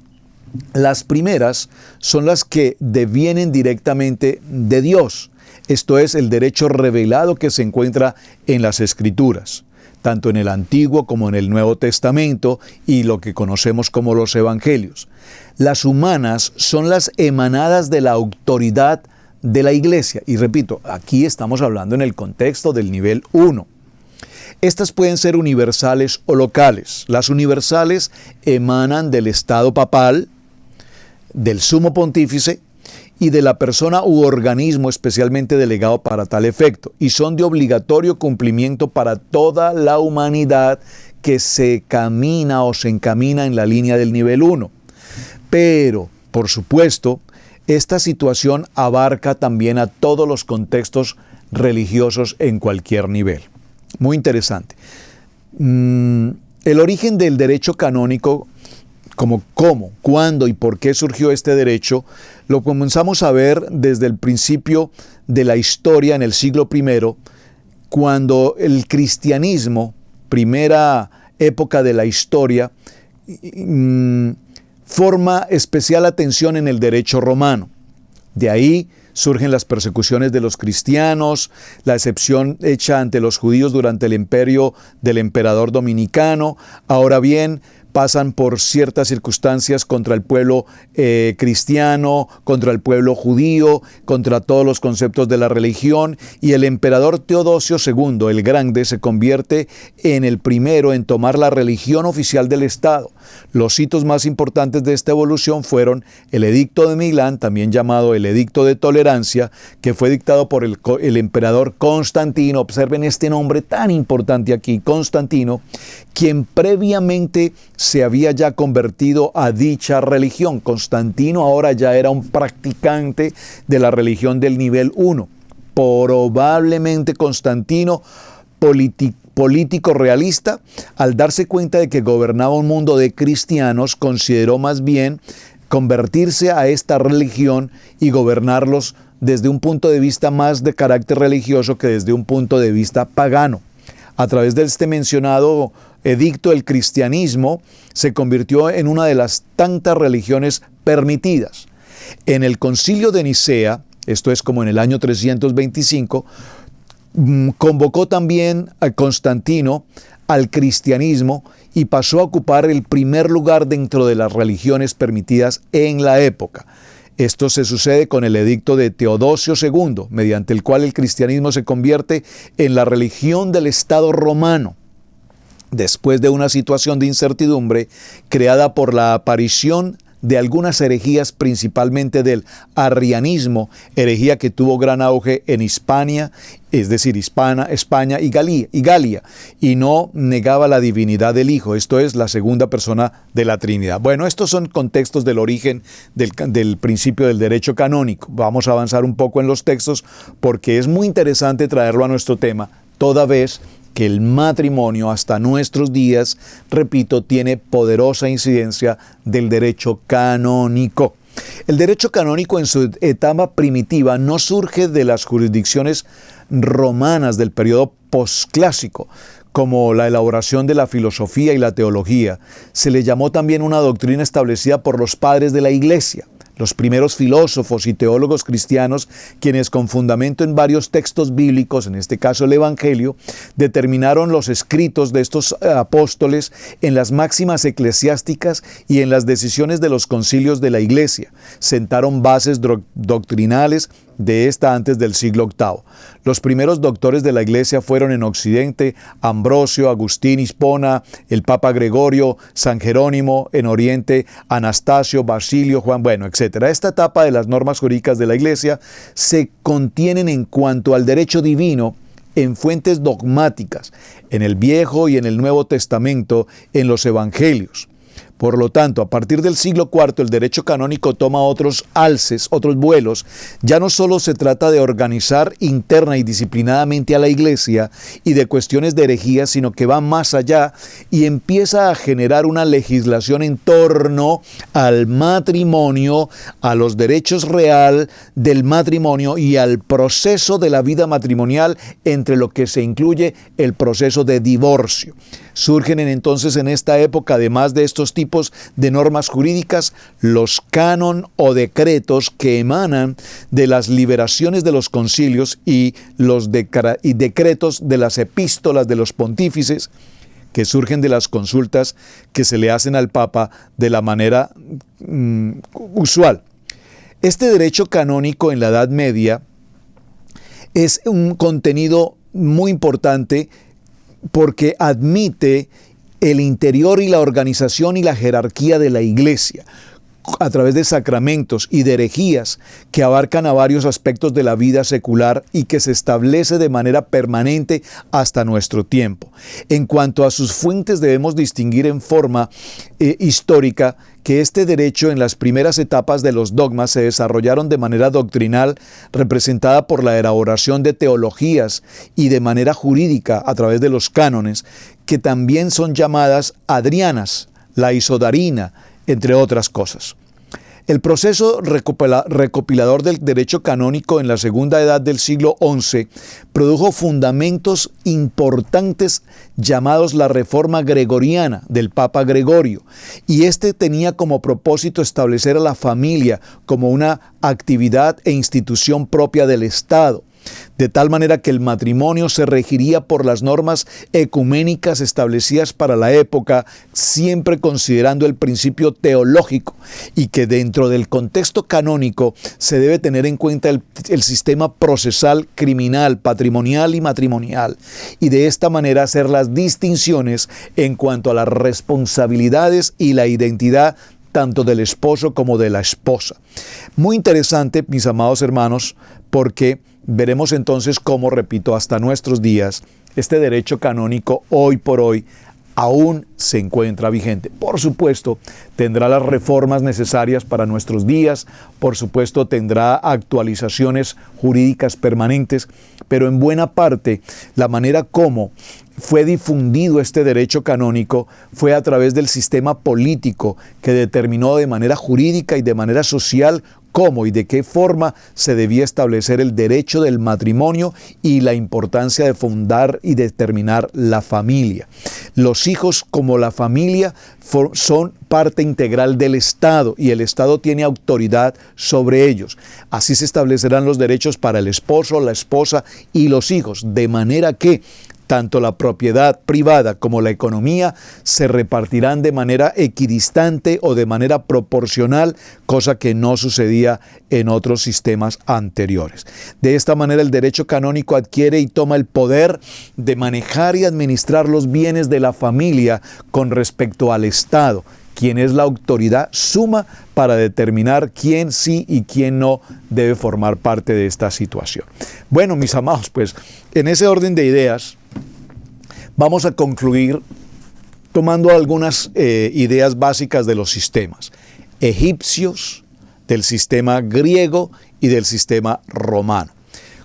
Las primeras son las que devienen directamente de Dios, esto es, el derecho revelado que se encuentra en las Escrituras, tanto en el Antiguo como en el Nuevo Testamento y lo que conocemos como los Evangelios. Las humanas son las emanadas de la autoridad de la Iglesia. Y repito, aquí estamos hablando en el contexto del nivel 1. Estas pueden ser universales o locales. Las universales emanan del Estado papal, del sumo pontífice y de la persona u organismo especialmente delegado para tal efecto, y son de obligatorio cumplimiento para toda la humanidad que se camina o se encamina en la línea del nivel 1. Pero, por supuesto, esta situación abarca también a todos los contextos religiosos en cualquier nivel. Muy interesante. El origen del derecho canónico, como cómo, cuándo y por qué surgió este derecho, lo comenzamos a ver desde el principio de la historia en el siglo I, cuando el cristianismo, primera época de la historia, forma especial atención en el derecho romano. De ahí surgen las persecuciones de los cristianos, la excepción hecha ante los judíos durante el imperio del emperador dominicano. Ahora bien, pasan por ciertas circunstancias contra el pueblo cristiano, contra el pueblo judío, contra todos los conceptos de la religión, y el emperador Teodosio II, el Grande, se convierte en el primero en tomar la religión oficial del Estado. Los hitos más importantes de esta evolución fueron el Edicto de Milán, también llamado el Edicto de Tolerancia, que fue dictado por el emperador Constantino. Observen este nombre tan importante aquí, Constantino, quien previamente se había ya convertido a dicha religión. Constantino ahora ya era un practicante de la religión del nivel 1. Probablemente Constantino, político realista, al darse cuenta de que gobernaba un mundo de cristianos, consideró más bien convertirse a esta religión y gobernarlos desde un punto de vista más de carácter religioso que desde un punto de vista pagano. A través de este mencionado edicto, el cristianismo se convirtió en una de las tantas religiones permitidas. En el Concilio de Nicea, esto es como en el año 325, convocó también a Constantino al cristianismo y pasó a ocupar el primer lugar dentro de las religiones permitidas en la época. Esto se sucede con el edicto de Teodosio II, mediante el cual el cristianismo se convierte en la religión del Estado romano, después de una situación de incertidumbre creada por la aparición de algunas herejías, principalmente del arrianismo, herejía que tuvo gran auge en Hispania, es decir, España y Galia, y no negaba la divinidad del Hijo, esto es, la segunda persona de la Trinidad. Bueno, estos son contextos del origen del principio del derecho canónico. Vamos a avanzar un poco en los textos porque es muy interesante traerlo a nuestro tema, toda vez que el matrimonio hasta nuestros días, repito, tiene poderosa incidencia del derecho canónico. El derecho canónico en su etapa primitiva no surge de las jurisdicciones romanas del periodo posclásico, como la elaboración de la filosofía y la teología. Se le llamó también una doctrina establecida por los padres de la Iglesia, los primeros filósofos y teólogos cristianos, quienes con fundamento en varios textos bíblicos, en este caso el Evangelio, determinaron los escritos de estos apóstoles en las máximas eclesiásticas y en las decisiones de los concilios de la Iglesia. Sentaron bases doctrinales de esta antes del siglo VIII. Los primeros doctores de la Iglesia fueron en Occidente Ambrosio, Agustín Hispona, el Papa Gregorio, San Jerónimo; en Oriente Anastasio, Basilio, Juan, etc. Esta etapa de las normas jurídicas de la Iglesia se contienen en cuanto al derecho divino en fuentes dogmáticas, en el Viejo y en el Nuevo Testamento, en los Evangelios. Por lo tanto, a partir del siglo IV, el derecho canónico toma otros alces, otros vuelos. Ya no solo se trata de organizar interna y disciplinadamente a la Iglesia y de cuestiones de herejía, sino que va más allá y empieza a generar una legislación en torno al matrimonio, a los derechos real del matrimonio y al proceso de la vida matrimonial, entre lo que se incluye el proceso de divorcio. Surgen entonces en esta época, además de estos tipos de normas jurídicas, los cánon o decretos que emanan de las liberaciones de los concilios y los decretos de las epístolas de los pontífices, que surgen de las consultas que se le hacen al Papa de la manera usual. Este derecho canónico en la Edad Media es un contenido muy importante porque admite el interior y la organización y la jerarquía de la Iglesia a través de sacramentos y de herejías que abarcan a varios aspectos de la vida secular y que se establece de manera permanente hasta nuestro tiempo. En cuanto a sus fuentes, debemos distinguir en forma histórica que este derecho en las primeras etapas de los dogmas se desarrollaron de manera doctrinal, representada por la elaboración de teologías, y de manera jurídica a través de los cánones, que también son llamadas adrianas, la isodarina, entre otras cosas. El proceso recopilador del derecho canónico en la segunda edad del siglo XI produjo fundamentos importantes llamados la Reforma Gregoriana del Papa Gregorio, y este tenía como propósito establecer a la familia como una actividad e institución propia del Estado, de tal manera que el matrimonio se regiría por las normas ecuménicas establecidas para la época, siempre considerando el principio teológico, y que dentro del contexto canónico se debe tener en cuenta el sistema procesal, criminal, patrimonial y matrimonial, y de esta manera hacer las distinciones en cuanto a las responsabilidades y la identidad tanto del esposo como de la esposa. Muy interesante, mis amados hermanos, porque veremos entonces cómo, repito, hasta nuestros días, este derecho canónico hoy por hoy aún se encuentra vigente. Por supuesto, tendrá las reformas necesarias para nuestros días, por supuesto, tendrá actualizaciones jurídicas permanentes, pero en buena parte la manera como fue difundido este derecho canónico fue a través del sistema político que determinó de manera jurídica y de manera social cómo y de qué forma se debía establecer el derecho del matrimonio y la importancia de fundar y determinar la familia. Los hijos, como la familia, son parte integral del Estado y el Estado tiene autoridad sobre ellos. Así se establecerán los derechos para el esposo, la esposa y los hijos, de manera que tanto la propiedad privada como la economía se repartirán de manera equidistante o de manera proporcional, cosa que no sucedía en otros sistemas anteriores. De esta manera, el derecho canónico adquiere y toma el poder de manejar y administrar los bienes de la familia con respecto al Estado, quien es la autoridad suma para determinar quién sí y quién no debe formar parte de esta situación. Bueno, mis amados, pues en ese orden de ideas vamos a concluir tomando algunas ideas básicas de los sistemas egipcios, del sistema griego y del sistema romano.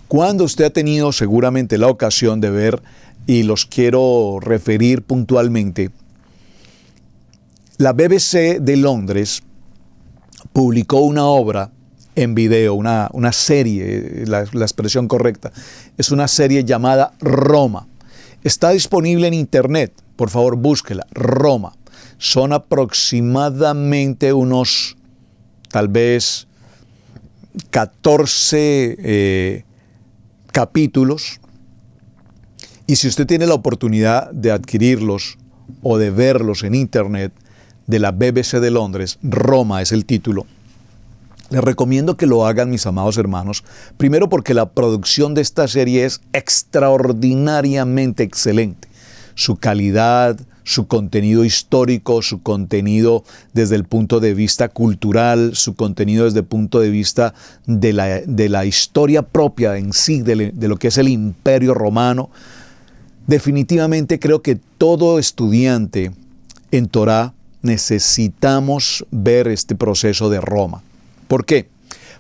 Cuando usted ha tenido seguramente la ocasión de ver, y los quiero referir puntualmente, la BBC de Londres publicó una obra en video, una serie, la expresión correcta, es una serie llamada Roma. Está disponible en internet, por favor búsquela, Roma. Son aproximadamente unos, tal vez, 14 capítulos. Y si usted tiene la oportunidad de adquirirlos o de verlos en internet, de la BBC de Londres, Roma es el título, les recomiendo que lo hagan, mis amados hermanos, primero porque la producción de esta serie es extraordinariamente excelente. Su calidad, su contenido histórico, su contenido desde el punto de vista cultural, su contenido desde el punto de vista de la historia propia en sí, de lo que es el Imperio Romano. Definitivamente creo que todo estudiante en Torá necesitamos ver este proceso de Roma. ¿Por qué?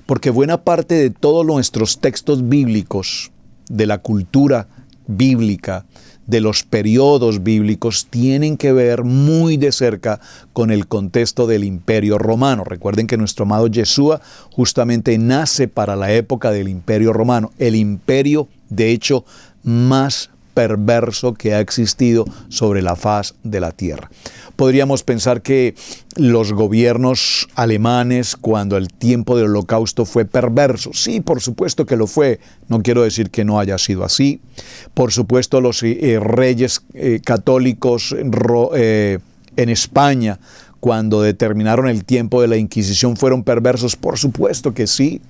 Porque buena parte de todos nuestros textos bíblicos, de la cultura bíblica, de los periodos bíblicos, tienen que ver muy de cerca con el contexto del Imperio Romano. Recuerden que nuestro amado Yeshua justamente nace para la época del Imperio Romano, el imperio, de hecho, más perverso que ha existido sobre la faz de la tierra. Podríamos pensar que los gobiernos alemanes, cuando el tiempo del Holocausto fue perverso. Sí, por supuesto que lo fue. No quiero decir que no haya sido así. Por supuesto, los reyes católicos en España, cuando determinaron el tiempo de la Inquisición, fueron perversos. Por supuesto que sí.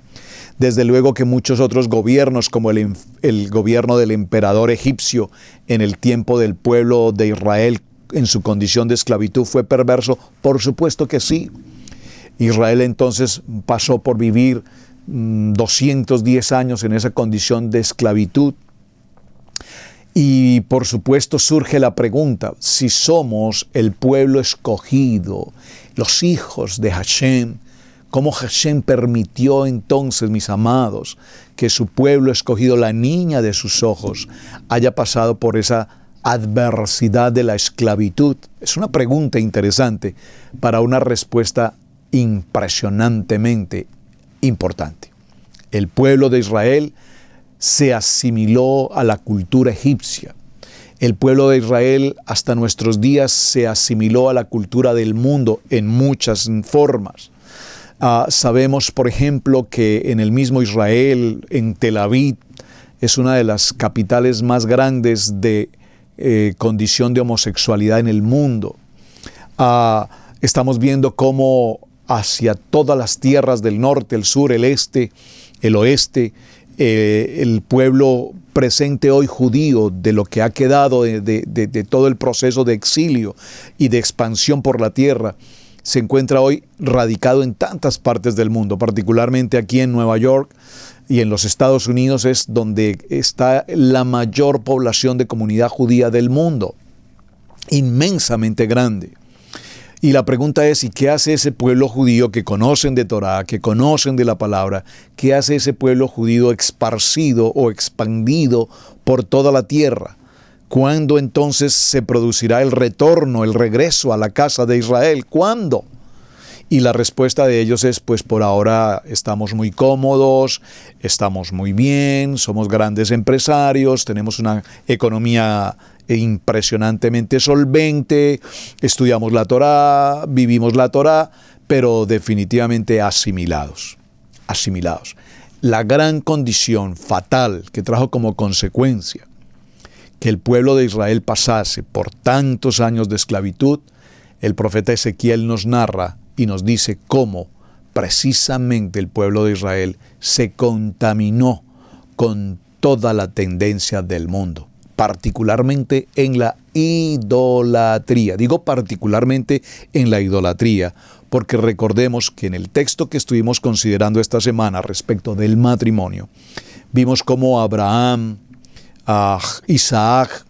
Desde luego que muchos otros gobiernos, como el gobierno del emperador egipcio en el tiempo del pueblo de Israel en su condición de esclavitud, fue perverso. Por supuesto que sí. Israel entonces pasó por vivir 210 años en esa condición de esclavitud. Y por supuesto surge la pregunta, si somos el pueblo escogido, los hijos de Hashem, ¿cómo Hashem permitió entonces, mis amados, que su pueblo escogido, la niña de sus ojos, haya pasado por esa adversidad de la esclavitud? Es una pregunta interesante para una respuesta impresionantemente importante. El pueblo de Israel se asimiló a la cultura egipcia. El pueblo de Israel hasta nuestros días se asimiló a la cultura del mundo en muchas formas. Sabemos, por ejemplo, que en el mismo Israel, en Tel Aviv, es una de las capitales más grandes de condición de homosexualidad en el mundo. Estamos viendo cómo hacia todas las tierras del norte, el sur, el este, el oeste, el pueblo presente hoy judío, de lo que ha quedado de todo el proceso de exilio y de expansión por la tierra, se encuentra hoy radicado en tantas partes del mundo, particularmente aquí en Nueva York y en los Estados Unidos es donde está la mayor población de comunidad judía del mundo, inmensamente grande. Y la pregunta es, ¿y qué hace ese pueblo judío que conocen de Torá, que conocen de la palabra? ¿Qué hace ese pueblo judío esparcido o expandido por toda la tierra? ¿Cuándo entonces se producirá el retorno, el regreso a la casa de Israel? ¿Cuándo? Y la respuesta de ellos es, pues por ahora estamos muy cómodos, estamos muy bien, somos grandes empresarios, tenemos una economía impresionantemente solvente, estudiamos la Torá, vivimos la Torá, pero definitivamente asimilados. La gran condición fatal que trajo como consecuencia que el pueblo de Israel pasase por tantos años de esclavitud, el profeta Ezequiel nos narra y nos dice cómo precisamente el pueblo de Israel se contaminó con toda la tendencia del mundo. particularmente en la idolatría. Digo particularmente en la idolatría, porque recordemos que en el texto que estuvimos considerando esta semana respecto del matrimonio, vimos cómo Abraham, Isaac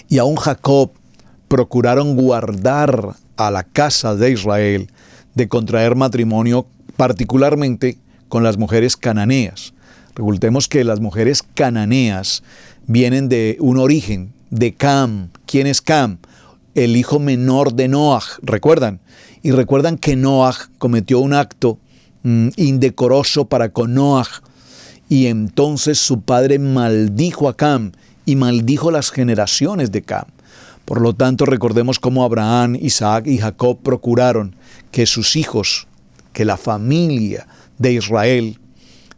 y aún Jacob procuraron guardar a la casa de Israel de contraer matrimonio particularmente con las mujeres cananeas. Recordemos que las mujeres cananeas vienen de un origen, de Cam. ¿Quién es Cam? El hijo menor de Noaj, ¿recuerdan? Y recuerdan que Noaj cometió un acto indecoroso para con Noaj, y entonces su padre maldijo a Cam y maldijo las generaciones de Cam. Por lo tanto, recordemos cómo Abraham, Isaac y Jacob procuraron que sus hijos, que la familia de Israel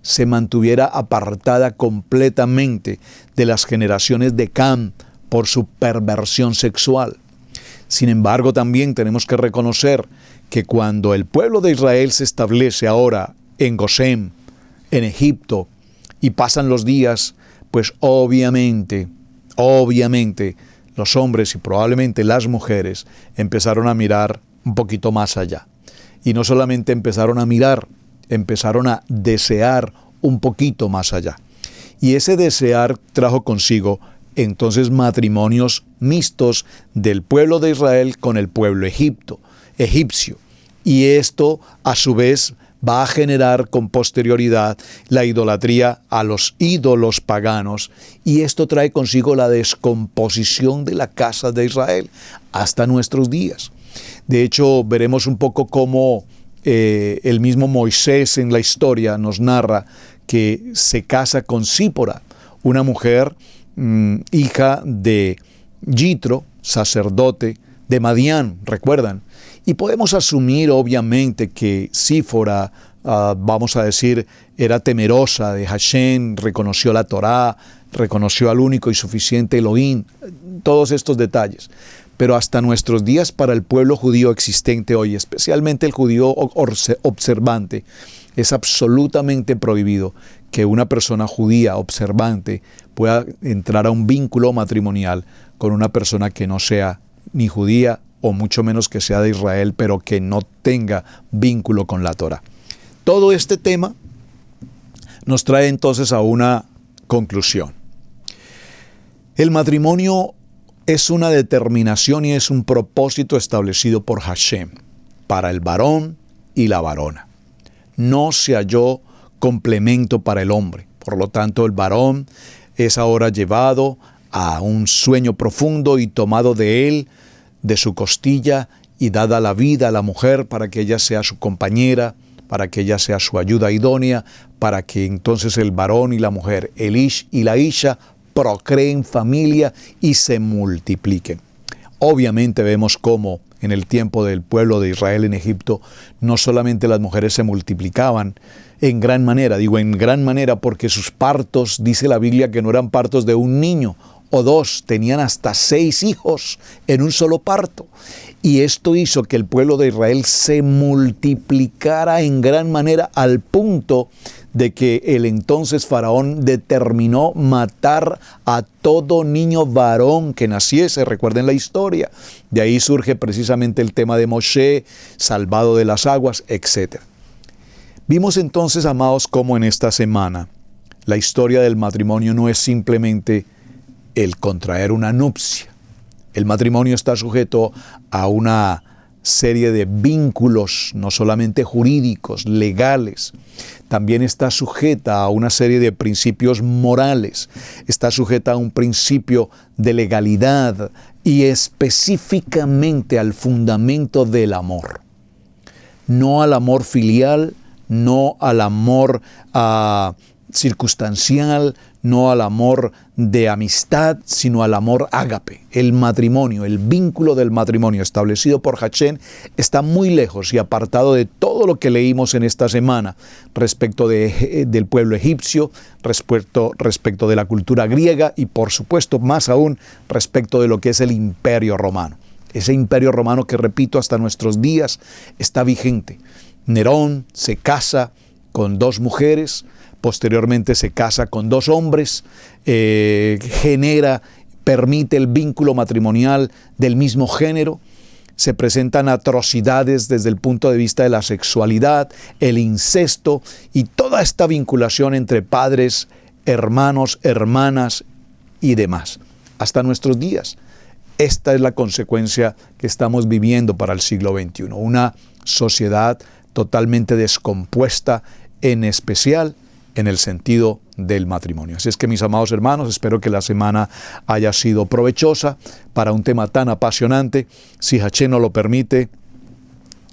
se mantuviera apartada completamente de las generaciones de Cam por su perversión sexual. Sin embargo, también tenemos que reconocer que cuando el pueblo de Israel se establece ahora en Gosén, en Egipto, y pasan los días, pues obviamente, los hombres y probablemente las mujeres empezaron a mirar un poquito más allá. Y no solamente empezaron a mirar, empezaron a desear un poquito más allá. Y ese desear trajo consigo entonces matrimonios mixtos del pueblo de Israel con el pueblo egipcio. Y esto a su vez va a generar con posterioridad la idolatría a los ídolos paganos, y esto trae consigo la descomposición de la casa de Israel hasta nuestros días. De hecho, veremos un poco cómo el mismo Moisés en la historia nos narra que se casa con Sípora, una mujer hija de Yitro, sacerdote de Madián, ¿recuerdan? Y podemos asumir obviamente que Sípora, vamos a decir, era temerosa de Hashem, reconoció la Torá, reconoció al único y suficiente Elohim, todos estos detalles. Pero hasta nuestros días para el pueblo judío existente hoy, especialmente el judío observante, es absolutamente prohibido que una persona judía observante pueda entrar a un vínculo matrimonial con una persona que no sea ni judía o mucho menos que sea de Israel, pero que no tenga vínculo con la Torá. Todo este tema nos trae entonces a una conclusión. El matrimonio es una determinación y es un propósito establecido por Hashem para el varón y la varona. No se halló complemento para el hombre. Por lo tanto, el varón es ahora llevado a un sueño profundo y tomado de él, de su costilla, y dada la vida a la mujer para que ella sea su compañera, para que ella sea su ayuda idónea, para que entonces el varón y la mujer, el ish y la isha, procreen familia y se multipliquen. Obviamente vemos cómo en el tiempo del pueblo de Israel en Egipto, no solamente las mujeres se multiplicaban en gran manera, digo en gran manera porque sus partos, dice la Biblia, que no eran partos de un niño o dos, tenían hasta 6 hijos en un solo parto. Y esto hizo que el pueblo de Israel se multiplicara en gran manera al punto de que el entonces faraón determinó matar a todo niño varón que naciese. Recuerden la historia. De ahí surge precisamente el tema de Moshe, salvado de las aguas, etc. Vimos entonces, amados, cómo en esta semana la historia del matrimonio no es simplemente el contraer una nupcia. El matrimonio está sujeto a una serie de vínculos, no solamente jurídicos, legales, también está sujeta a una serie de principios morales, está sujeta a un principio de legalidad y específicamente al fundamento del amor. No al amor filial, no al amor circunstancial, no al amor de amistad, sino al amor ágape. El matrimonio, el vínculo del matrimonio establecido por Hashem está muy lejos y apartado de todo lo que leímos en esta semana respecto del pueblo egipcio, respecto de la cultura griega y por supuesto más aún respecto de lo que es el imperio romano. Ese imperio romano que, repito, hasta nuestros días está vigente. Nerón se casa con 2 mujeres posteriormente se casa con 2 hombres, permite el vínculo matrimonial del mismo género. Se presentan atrocidades desde el punto de vista de la sexualidad, el incesto y toda esta vinculación entre padres, hermanos, hermanas y demás, hasta nuestros días. Esta es la consecuencia que estamos viviendo para el siglo XXI, una sociedad totalmente descompuesta, en especial en el sentido del matrimonio. Así es que, mis amados hermanos, espero que la semana haya sido provechosa para un tema tan apasionante. Si Hachén nos lo permite,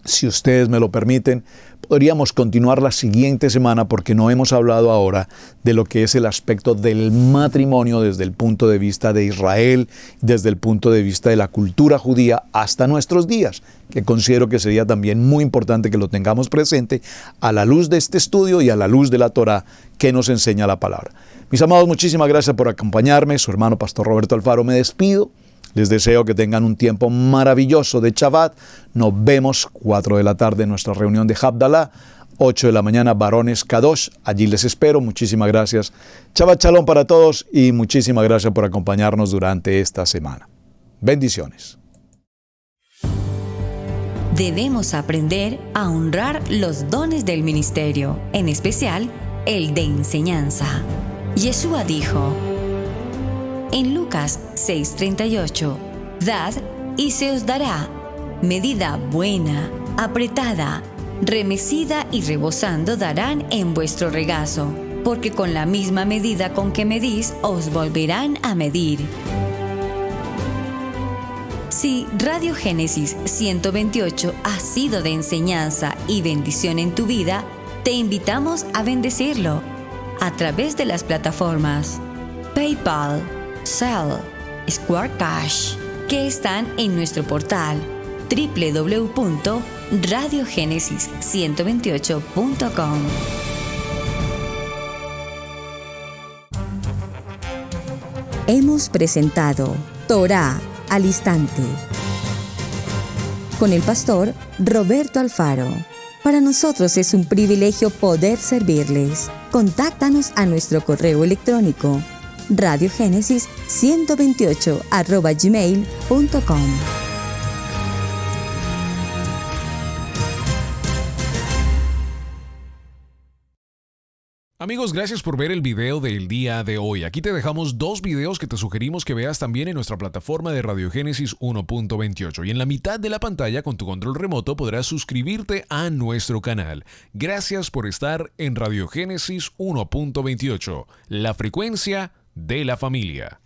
si ustedes me lo permiten, podríamos continuar la siguiente semana, porque no hemos hablado ahora de lo que es el aspecto del matrimonio desde el punto de vista de Israel, desde el punto de vista de la cultura judía hasta nuestros días, que considero que sería también muy importante que lo tengamos presente a la luz de este estudio y a la luz de la Torá que nos enseña la palabra. Mis amados, muchísimas gracias por acompañarme. Su hermano Pastor Roberto Alfaro, me despido. Les deseo que tengan un tiempo maravilloso de Shabbat. Nos vemos 4 de la tarde en nuestra reunión de Havdalah, 8 de la mañana Varones Kadosh. Allí les espero. Muchísimas gracias. Shabbat Shalom para todos y muchísimas gracias por acompañarnos durante esta semana. Bendiciones. Debemos aprender a honrar los dones del ministerio, en especial el de enseñanza. Yeshua dijo en Lucas 6:38, dad y se os dará, medida buena, apretada, remecida y rebosando darán en vuestro regazo, porque con la misma medida con que medís os volverán a medir. Si Radio Génesis 128 ha sido de enseñanza y bendición en tu vida, te invitamos a bendecirlo a través de las plataformas PayPal, Zelle, Square Cash, que están en nuestro portal www.radiogenesis128.com. Hemos presentado Torá al Instante con el pastor Roberto Alfaro. Para nosotros es un privilegio poder servirles. Contáctanos a nuestro correo electrónico radiogenesis128@gmail.com. Amigos, gracias por ver el video del día de hoy. Aquí te dejamos 2 videos que te sugerimos que veas también en nuestra plataforma de Radio Génesis 1.28. Y en la mitad de la pantalla, con tu control remoto, podrás suscribirte a nuestro canal. Gracias por estar en Radio Génesis 1.28, la frecuencia de la familia.